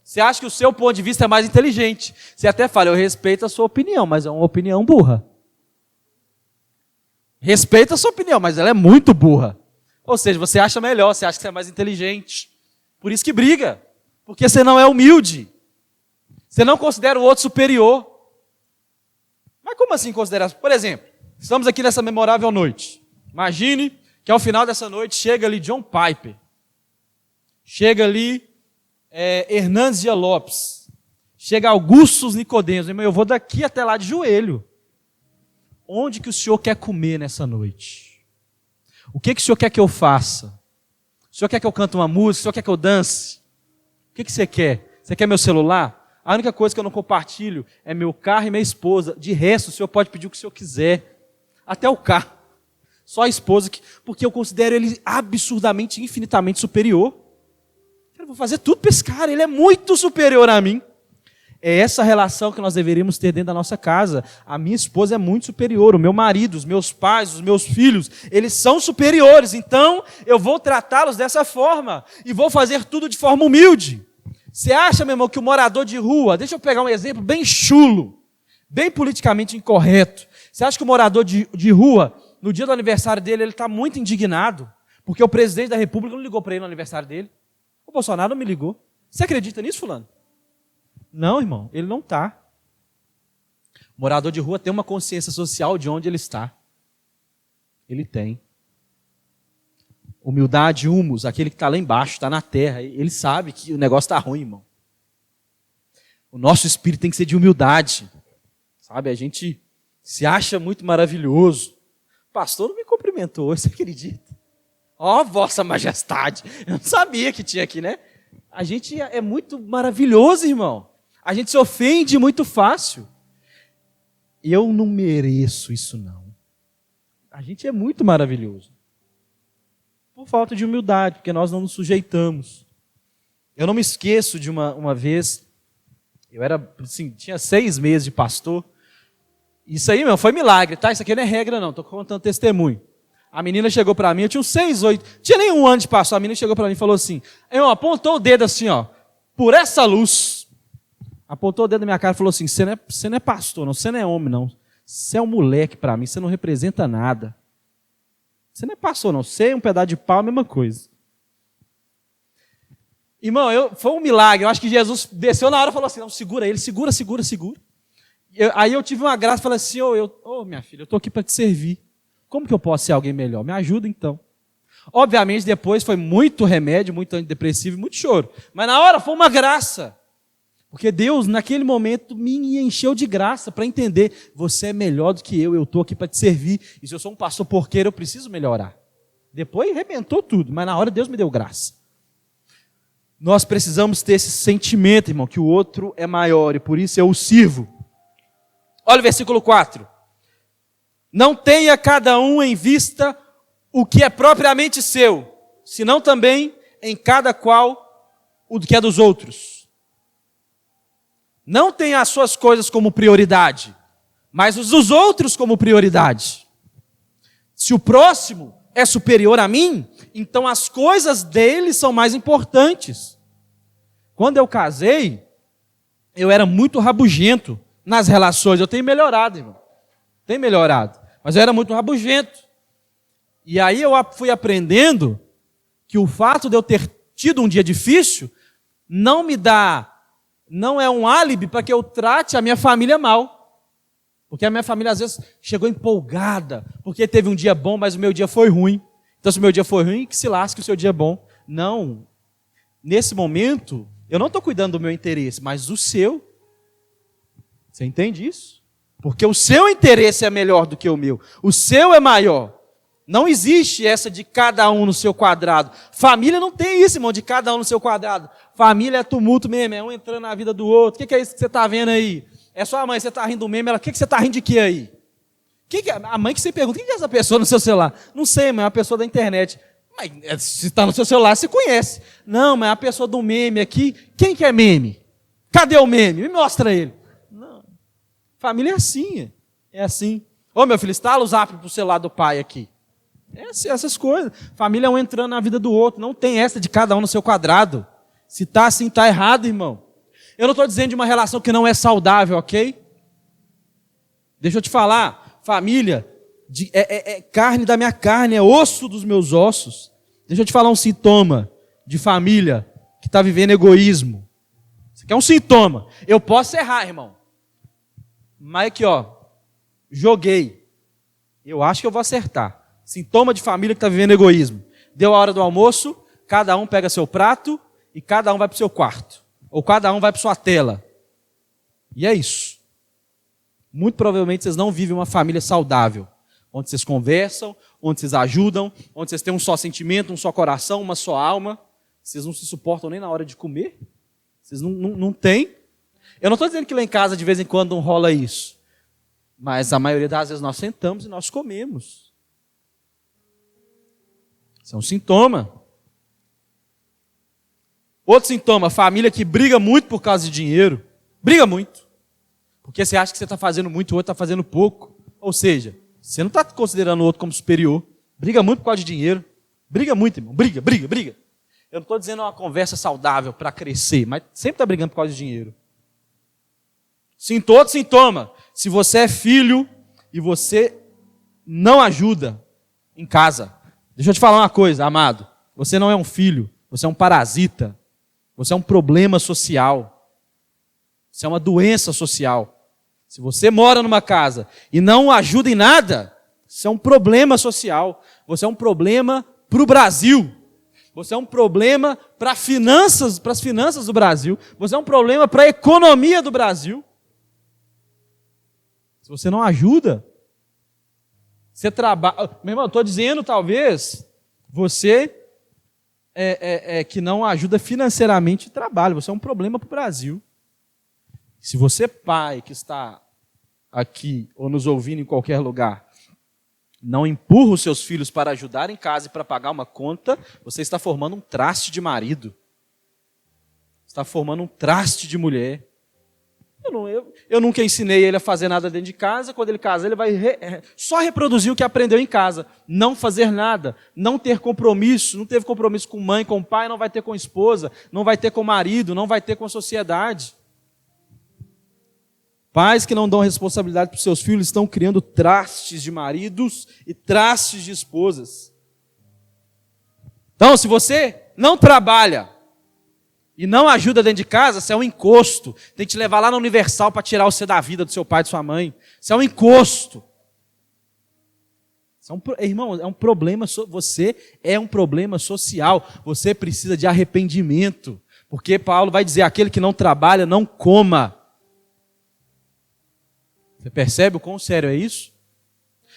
Você acha que o seu ponto de vista é mais inteligente. Você até fala, eu respeito a sua opinião, mas é uma opinião burra. Respeita a sua opinião, mas ela é muito burra. Ou seja, você acha melhor, você acha que você é mais inteligente. Por isso que briga. Porque você não é humilde. Você não considera o outro superior. Mas como assim considerar? Por exemplo, estamos aqui nessa memorável noite. Imagine que ao final dessa noite chega ali John Piper. Chega ali Hernandes Dias Lopes. Chega Augustus Nicodemos. Eu vou daqui até lá de joelho. Onde que o senhor quer comer nessa noite? O que o senhor quer que eu faça? O senhor quer que eu cante uma música? O senhor quer que eu dance? O que você quer? Você quer meu celular? A única coisa que eu não compartilho é meu carro e minha esposa. De resto, o senhor pode pedir o que o senhor quiser. Até o carro. Só a esposa, porque eu considero ele absurdamente, infinitamente superior. Eu vou fazer tudo para esse cara, ele é muito superior a mim. É essa relação que nós deveríamos ter dentro da nossa casa. A minha esposa é muito superior, o meu marido, os meus pais, os meus filhos, eles são superiores. Então, eu vou tratá-los dessa forma e vou fazer tudo de forma humilde. Você acha, meu irmão, que o morador de rua, deixa eu pegar um exemplo bem chulo, bem politicamente incorreto. Você acha que o morador de rua, no dia do aniversário dele, ele está muito indignado, porque o presidente da República não ligou para ele no aniversário dele? O Bolsonaro não me ligou. Você acredita nisso, fulano? Não, irmão, ele não está. O morador de rua tem uma consciência social de onde ele está. Ele tem. Humildade, humus, aquele que está lá embaixo, está na terra, ele sabe que o negócio está ruim, irmão. O nosso espírito tem que ser de humildade. Sabe, a gente se acha muito maravilhoso. O pastor não me cumprimentou hoje, você acredita? Ó, vossa majestade. Eu não sabia que tinha aqui, né? A gente é muito maravilhoso, irmão. A gente se ofende muito fácil. Eu não mereço isso, não. a gente é muito maravilhoso. Por falta de humildade, porque nós não nos sujeitamos. Eu não me esqueço de uma vez, eu era, assim, tinha 6 meses de pastor. Isso aí, meu, foi milagre, tá? Isso aqui não é regra, não. Estou contando testemunho. A menina chegou para mim, eu tinha uns 6, 8, tinha nem um ano de pastor. A menina chegou para mim e falou assim, apontou o dedo assim, ó, por essa luz. Apontou o dedo na minha cara e falou assim, você não é pastor, não, você não é homem, não. Você é um moleque para mim, você não representa nada. Você não é pastor, não. Você é um pedaço de pau, a mesma coisa. Irmão, foi um milagre. Eu acho que Jesus desceu na hora e falou assim, não, segura ele, segura. Aí eu tive uma graça e falei assim, minha filha, eu estou aqui para te servir. Como que eu posso ser alguém melhor? Me ajuda então. Obviamente depois foi muito remédio, muito antidepressivo, muito choro. Mas na hora foi uma graça. Porque Deus, naquele momento, me encheu de graça para entender, você é melhor do que eu estou aqui para te servir. E se eu sou um pastor porqueiro, eu preciso melhorar. Depois arrebentou tudo, mas na hora Deus me deu graça. Nós precisamos ter esse sentimento, irmão, que o outro é maior e por isso eu o sirvo. Olha o versículo 4. Não tenha cada um em vista o que é propriamente seu, senão também em cada qual o que é dos outros. Não tenha as suas coisas como prioridade, mas os dos outros como prioridade. Se o próximo é superior a mim, então as coisas dele são mais importantes. Quando eu casei, eu era muito rabugento nas relações. Eu tenho melhorado, irmão. Tenho melhorado. Mas eu era muito rabugento. E aí eu fui aprendendo que o fato de eu ter tido um dia difícil não é um álibi para que eu trate a minha família mal. Porque a minha família às vezes chegou empolgada, porque teve um dia bom, mas o meu dia foi ruim. Então se o meu dia foi ruim, que se lasque o seu dia bom. Não. Nesse momento, eu não estou cuidando do meu interesse, mas do seu. Você entende isso? Porque o seu interesse é melhor do que o meu. O seu é maior. Não existe essa de cada um no seu quadrado. Família não tem isso, irmão, de cada um no seu quadrado. Família é tumulto mesmo, é um entrando na vida do outro. O que é isso que você está vendo aí? É sua mãe, você está rindo mesmo, ela, o que você está rindo de quê aí? A mãe que você pergunta, quem é essa pessoa no seu celular? Não sei, mas é uma pessoa da internet. Mas se está no seu celular, você conhece. Não, mas é uma pessoa do meme aqui. Quem que é meme? Cadê o meme? Me mostra ele. Não. Família é assim. É assim. Ô meu filho, instala o zap pro celular do pai aqui. Essas coisas. Família é um entrando na vida do outro. Não tem essa de cada um no seu quadrado. Se está assim, está errado, irmão. Eu não estou dizendo de uma relação que não é saudável, ok? Deixa eu te falar. Família é carne da minha carne, é osso dos meus ossos. Deixa eu te falar um sintoma de família que está vivendo egoísmo. Isso aqui é um sintoma. Eu posso errar, irmão. Mas aqui, ó. Joguei. Eu acho que eu vou acertar. Sintoma de família que está vivendo egoísmo. Deu a hora do almoço, cada um pega seu prato e cada um vai para o seu quarto. Ou cada um vai para sua tela. E é isso. Muito provavelmente vocês não vivem uma família saudável. Onde vocês conversam, onde vocês ajudam, onde vocês têm um só sentimento, um só coração, uma só alma. Vocês não se suportam nem na hora de comer. Vocês não têm. Eu não estou dizendo que lá em casa de vez em quando não rola isso. Mas a maioria das vezes nós sentamos e nós comemos. Isso é um sintoma. Outro sintoma, família que briga muito por causa de dinheiro. Briga muito. Porque você acha que você está fazendo muito, o outro está fazendo pouco. Ou seja, você não está considerando o outro como superior. Briga muito por causa de dinheiro. Briga muito, irmão. Briga. Eu não estou dizendo uma conversa saudável para crescer, mas sempre está brigando por causa de dinheiro. Outro sintoma. Se você é filho e você não ajuda em casa. Deixa eu te falar uma coisa, amado. Você não é um filho, você é um parasita. Você é um problema social. Você é uma doença social. Se você mora numa casa e não ajuda em nada, você é um problema social. Você é um problema para o Brasil. Você é um problema para as finanças do Brasil. Você é um problema para a economia do Brasil. Se você não ajuda, você trabalha. Meu irmão, eu estou dizendo, talvez, você que não ajuda financeiramente o trabalho. Você é um problema para o Brasil. Se você, pai, que está aqui ou nos ouvindo em qualquer lugar, não empurra os seus filhos para ajudar em casa e para pagar uma conta, você está formando um traste de marido. Está formando um traste de mulher. Eu nunca ensinei ele a fazer nada dentro de casa. Quando ele casar, ele vai só reproduzir o que aprendeu em casa. Não fazer nada, não ter compromisso. Não teve compromisso com mãe, com pai, não vai ter com esposa, não vai ter com marido, não vai ter com a sociedade. Pais que não dão responsabilidade para os seus filhos estão criando trastes de maridos e trastes de esposas. Então, se você não trabalha e não ajuda dentro de casa, você é um encosto. Tem que te levar lá na Universal para tirar você da vida do seu pai e da sua mãe. Você é um encosto. Irmão, é um problema. Você é um problema social. Você precisa de arrependimento. Porque Paulo vai dizer, aquele que não trabalha, não coma. Você percebe o quão sério é isso?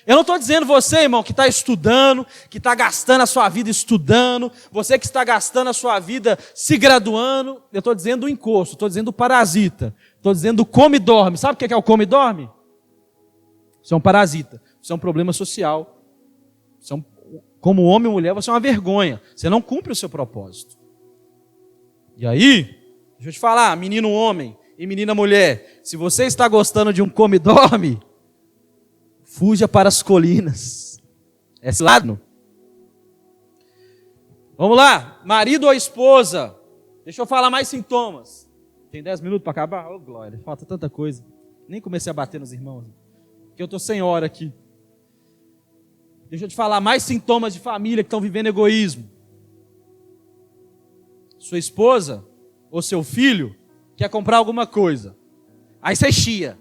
Eu não estou dizendo você, irmão, que está estudando, que está gastando a sua vida estudando, você que está gastando a sua vida se graduando. Eu estou dizendo o encosto, estou dizendo o parasita, estou dizendo o come e dorme. Sabe o que é o come e dorme? Você é um parasita, você é um problema social. Como homem e mulher, você é uma vergonha. Você não cumpre o seu propósito. E aí, deixa eu te falar, menino homem e menina mulher, se você está gostando de um come e dorme, fuja para as colinas. Esse lado. Vamos lá. Marido ou esposa. Deixa eu falar mais sintomas. Tem 10 minutos para acabar? Oh, glória. Falta tanta coisa. Nem comecei a bater nos irmãos. Porque eu estou sem hora aqui. Deixa eu te falar mais sintomas de família que estão vivendo egoísmo. Sua esposa ou seu filho quer comprar alguma coisa. Aí você chia.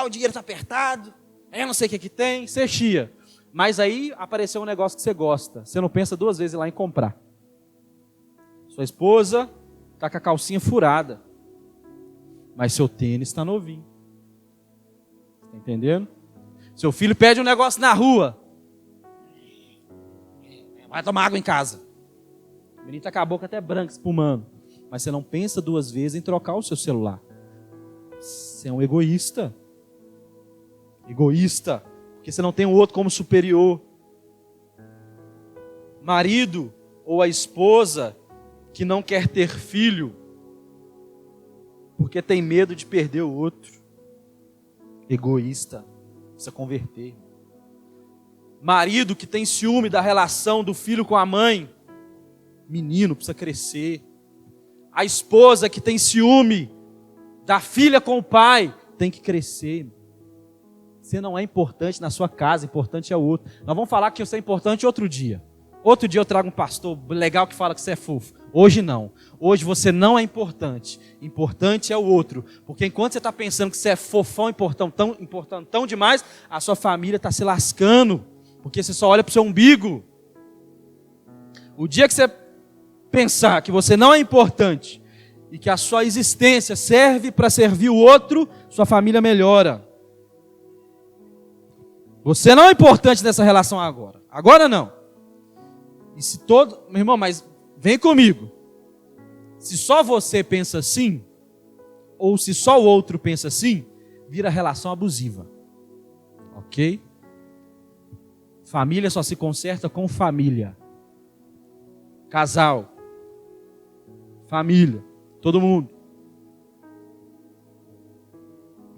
O dinheiro está apertado. Eu não sei o que tem, você chia. Mas aí apareceu um negócio que você gosta. Você não pensa duas vezes lá em comprar. Sua esposa está com a calcinha furada. Mas seu tênis está novinho. Está entendendo? Seu filho pede um negócio na rua. Vai tomar água em casa. O menino está com a boca até branca, espumando. Mas você não pensa duas vezes em trocar o seu celular. Você é um egoísta. Egoísta, porque você não tem o outro como superior. Marido ou a esposa que não quer ter filho, porque tem medo de perder o outro. Egoísta, precisa converter. Marido que tem ciúme da relação do filho com a mãe, menino, precisa crescer. A esposa que tem ciúme da filha com o pai, tem que crescer. Você não é importante na sua casa, importante é o outro. Nós vamos falar que você é importante outro dia. Outro dia eu trago um pastor legal que fala que você é fofo. Hoje não. Hoje você não é importante. Importante é o outro. Porque enquanto você está pensando que você é fofão, importantão demais, a sua família está se lascando. Porque você só olha para o seu umbigo. O dia que você pensar que você não é importante e que a sua existência serve para servir o outro, sua família melhora. Você não é importante nessa relação agora. Agora não. E se todo... Meu irmão, mas vem comigo. Se só você pensa assim, ou se só o outro pensa assim, vira relação abusiva. Ok? Família só se conserta com família. Casal. Família. Todo mundo.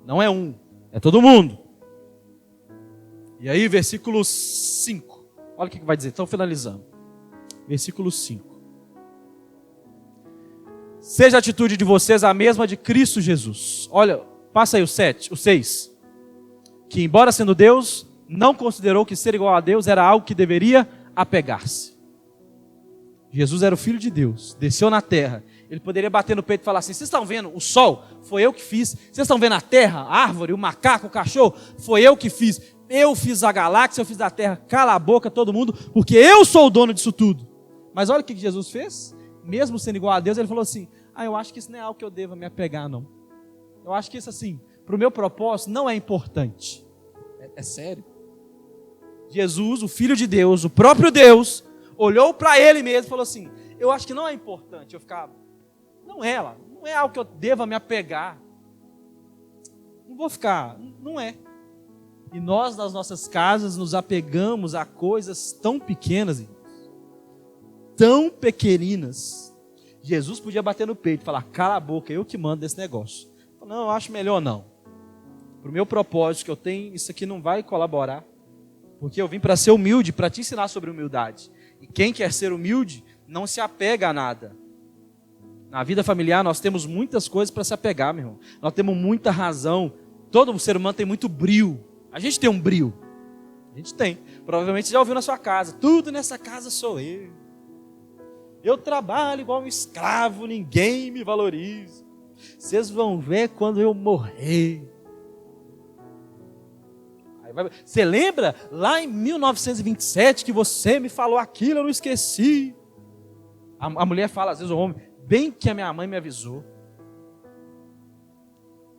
Não é um, é todo mundo. E aí, versículo 5. Olha o que vai dizer, estão finalizando. Versículo 5. Seja a atitude de vocês a mesma de Cristo Jesus. Olha, passa aí o 6. Que embora sendo Deus, não considerou que ser igual a Deus era algo que deveria apegar-se. Jesus era o Filho de Deus, desceu na terra. Ele poderia bater no peito e falar assim: vocês estão vendo o sol? Foi eu que fiz. Vocês estão vendo a terra, a árvore, o macaco, o cachorro? Foi eu que fiz. Eu fiz a galáxia, eu fiz a terra. Cala a boca todo mundo, porque eu sou o dono disso tudo. Mas olha o que Jesus fez. Mesmo sendo igual a Deus, ele falou assim: eu acho que isso não é algo que eu deva me apegar, não. Eu acho que isso assim, para o meu propósito, não é importante. É sério. Jesus, o Filho de Deus, o próprio Deus, olhou para ele mesmo e falou assim: eu acho que não é importante eu ficar... Não é algo que eu deva me apegar. Não vou ficar, não é. E nós, nas nossas casas, nos apegamos a coisas tão pequenas, irmãos, tão pequeninas. Jesus podia bater no peito e falar, cala a boca, eu que mando desse negócio. Não, eu acho melhor não. Para o meu propósito que eu tenho, isso aqui não vai colaborar. Porque eu vim para ser humilde, para te ensinar sobre humildade. E quem quer ser humilde, não se apega a nada. Na vida familiar, nós temos muitas coisas para se apegar, meu irmão. Nós temos muita razão. Todo ser humano tem muito brio. A gente tem um brio. A gente tem. Provavelmente você já ouviu na sua casa. Tudo nessa casa sou eu. Eu trabalho igual um escravo, ninguém me valoriza. Vocês vão ver quando eu morrer. Você lembra lá em 1927 que você me falou aquilo, eu não esqueci. A mulher fala, às vezes o homem, bem que a minha mãe me avisou.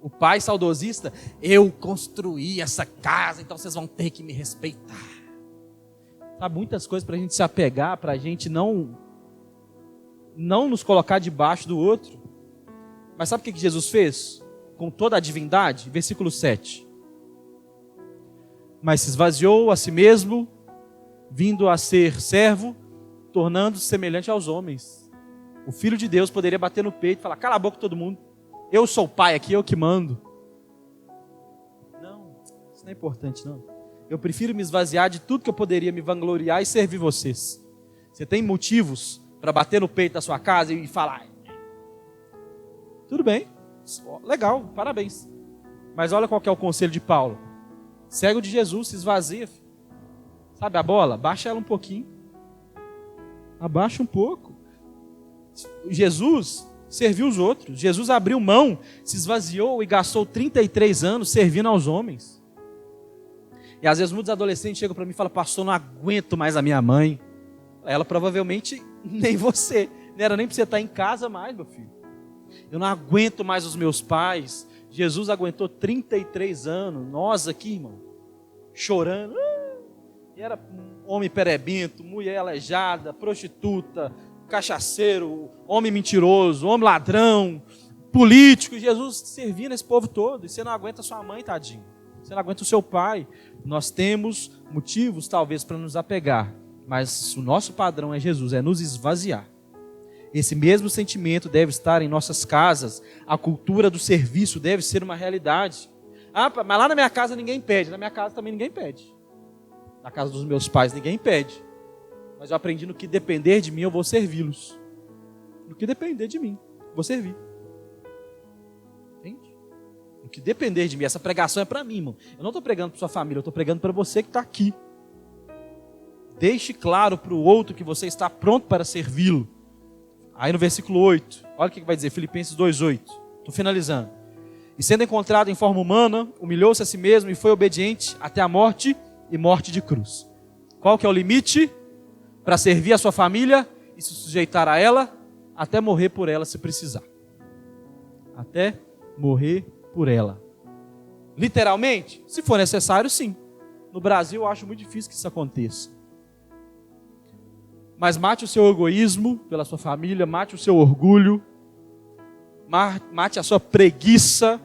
O pai saudosista, eu construí essa casa, então vocês vão ter que me respeitar. Sabe, muitas coisas para a gente se apegar, para a gente não nos colocar debaixo do outro. Mas sabe o que Jesus fez? Com toda a divindade, versículo 7. Mas se esvaziou a si mesmo, vindo a ser servo, tornando-se semelhante aos homens. O Filho de Deus poderia bater no peito e falar, cala a boca todo mundo. Eu sou o pai aqui, eu que mando. Não, isso não é importante não. Eu prefiro me esvaziar de tudo que eu poderia me vangloriar e servir vocês. Você tem motivos para bater no peito da sua casa e falar, tudo bem, legal, parabéns. Mas olha qual que é o conselho de Paulo. Cego de Jesus, se esvazia. Sabe a bola? Baixa ela um pouquinho. Abaixa um pouco. Jesus serviu os outros. Jesus abriu mão, se esvaziou e gastou 33 anos servindo aos homens. E às vezes muitos adolescentes chegam para mim e falam, pastor, não aguento mais a minha mãe. Ela provavelmente nem você. Não era nem para você estar em casa mais, meu filho. Eu não aguento mais os meus pais. Jesus aguentou 33 anos. Nós aqui, irmão, chorando. E era um homem perebento, mulher aleijada, prostituta, cachaceiro, homem mentiroso, homem ladrão, político. Jesus servindo esse povo todo. E você não aguenta a sua mãe, tadinho. Você não aguenta o seu pai. Nós temos motivos, talvez, para nos apegar. Mas o nosso padrão é Jesus, é nos esvaziar. Esse mesmo sentimento deve estar em nossas casas. A cultura do serviço deve ser uma realidade. Ah, mas lá na minha casa ninguém pede. Na minha casa também ninguém pede. Na casa dos meus pais ninguém pede. Mas eu aprendi no que depender de mim eu vou servi-los. No que depender de mim, vou servir. Entende? No que depender de mim. Essa pregação é para mim, irmão. Eu não estou pregando para sua família, eu estou pregando para você que está aqui. Deixe claro para o outro que você está pronto para servi-lo. Aí no versículo 8, olha o que vai dizer, Filipenses 2:8. Estou finalizando. E sendo encontrado em forma humana, humilhou-se a si mesmo e foi obediente até a morte e morte de cruz. Qual que é o limite? Para servir a sua família e se sujeitar a ela, até morrer por ela se precisar. Até morrer por ela. Literalmente, se for necessário, sim. No Brasil eu acho muito difícil que isso aconteça. Mas mate o seu egoísmo pela sua família, mate o seu orgulho, mate a sua preguiça,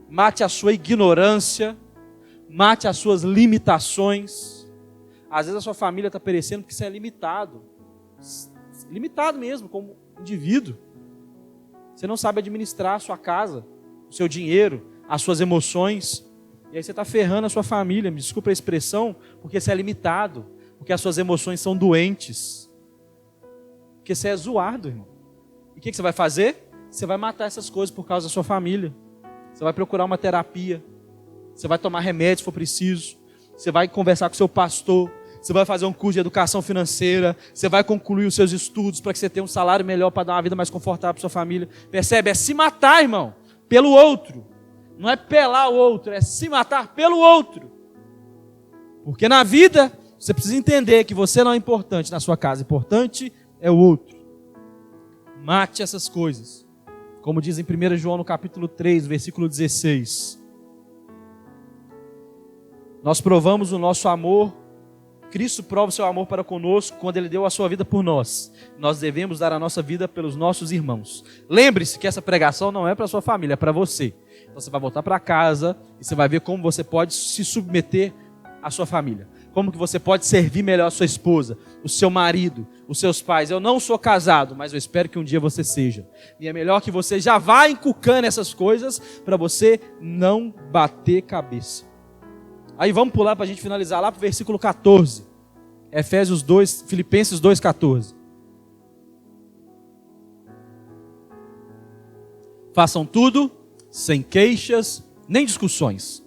mate a sua ignorância, mate as suas limitações. Às vezes a sua família está perecendo porque você é limitado. Limitado mesmo, como indivíduo. Você não sabe administrar a sua casa, o seu dinheiro, as suas emoções. E aí você está ferrando a sua família, me desculpa a expressão, porque você é limitado. Porque as suas emoções são doentes. Porque você é zoado, irmão. E o que você vai fazer? Você vai matar essas coisas por causa da sua família. Você vai procurar uma terapia. Você vai tomar remédio se for preciso. Você vai conversar com o seu pastor. Você vai fazer um curso de educação financeira. Você vai concluir os seus estudos para que você tenha um salário melhor para dar uma vida mais confortável para sua família. Percebe? É se matar, irmão. Pelo outro. Não é pelar o outro. É se matar pelo outro. Porque na vida... você precisa entender que você não é importante na sua casa. Importante é o outro. Mate essas coisas. Como diz em 1 João no capítulo 3, versículo 16. Nós provamos o nosso amor Cristo prova o seu amor para conosco quando ele deu a sua vida por nós. Nós devemos dar a nossa vida pelos nossos irmãos. Lembre-se que essa pregação não é para a sua família, é para você. Então você vai voltar para casa e você vai ver como você pode se submeter à sua família. Como que você pode servir melhor a sua esposa, o seu marido, os seus pais. Eu não sou casado, mas eu espero que um dia você seja. E é melhor que você já vá inculcando essas coisas para você não bater cabeça. Aí vamos pular para a gente finalizar lá para o versículo 14. Filipenses 2,14. Façam tudo sem queixas nem discussões.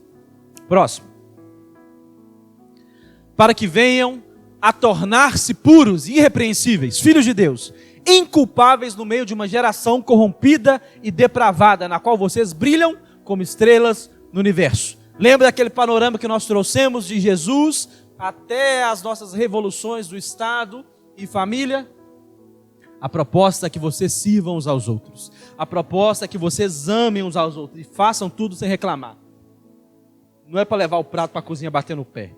Próximo. Para que venham a tornar-se puros e irrepreensíveis, filhos de Deus, inculpáveis no meio de uma geração corrompida e depravada, na qual vocês brilham como estrelas no universo. Lembra daquele panorama que nós trouxemos de Jesus até as nossas revoluções do Estado e família? A proposta é que vocês sirvam uns aos outros. A proposta é que vocês amem uns aos outros e façam tudo sem reclamar. Não é para levar o prato para a cozinha bater no pé.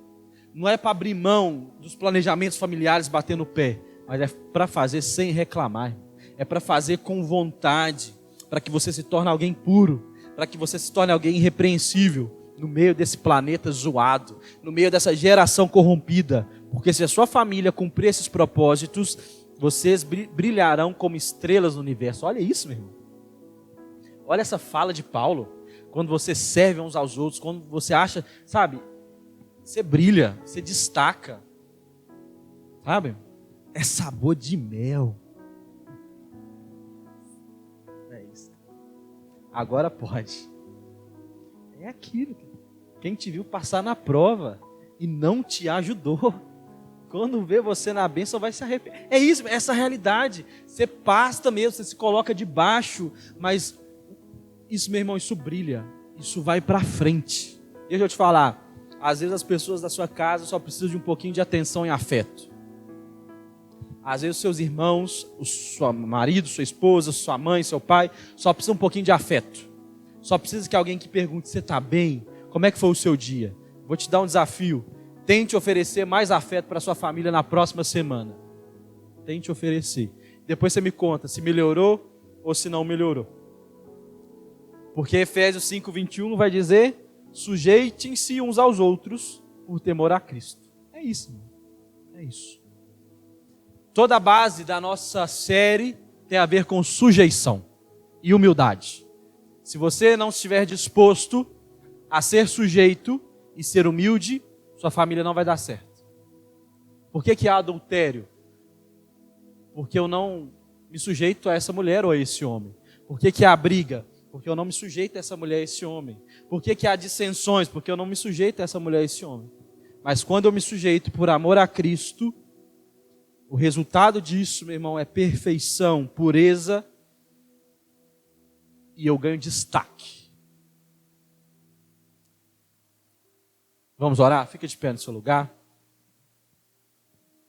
Não é para abrir mão dos planejamentos familiares bater no pé. Mas é para fazer sem reclamar. É para fazer com vontade. Para que você se torne alguém puro. Para que você se torne alguém irrepreensível. No meio desse planeta zoado, no meio dessa geração corrompida, porque se a sua família cumprir esses propósitos, vocês brilharão como estrelas no universo. Olha isso, meu irmão. Olha essa fala de Paulo. Quando você serve uns aos outros, quando você acha, sabe, você brilha, você destaca, sabe? É sabor de mel. É isso. Agora pode. É aquilo. Quem te viu passar na prova e não te ajudou, quando vê você na bênção vai se arrepender. É isso, essa realidade. Você pasta mesmo, você se coloca debaixo, mas isso, meu irmão, isso brilha. Isso vai para frente. Deixa eu te falar, às vezes as pessoas da sua casa só precisam de um pouquinho de atenção e afeto. Às vezes os seus irmãos, o seu marido, sua esposa, sua mãe, seu pai, só precisam um pouquinho de afeto. Só precisa que alguém que pergunte, você está bem? Como é que foi o seu dia? Vou te dar um desafio. Tente oferecer mais afeto para a sua família na próxima semana. Tente oferecer. Depois você me conta se melhorou ou se não melhorou. Porque Efésios 5:21 vai dizer, sujeitem-se uns aos outros por temor a Cristo. É isso, irmão. É isso. Toda a base da nossa série tem a ver com sujeição e humildade. Se você não estiver disposto a ser sujeito e ser humilde, sua família não vai dar certo. Por que há adultério? Porque eu não me sujeito a essa mulher ou a esse homem. Por que há briga? Porque eu não me sujeito a essa mulher ou a esse homem. Por que há dissensões? Porque eu não me sujeito a essa mulher ou a esse homem. Mas quando eu me sujeito por amor a Cristo, o resultado disso, meu irmão, é perfeição, pureza, e eu ganho destaque. Vamos orar? Fica de pé no seu lugar.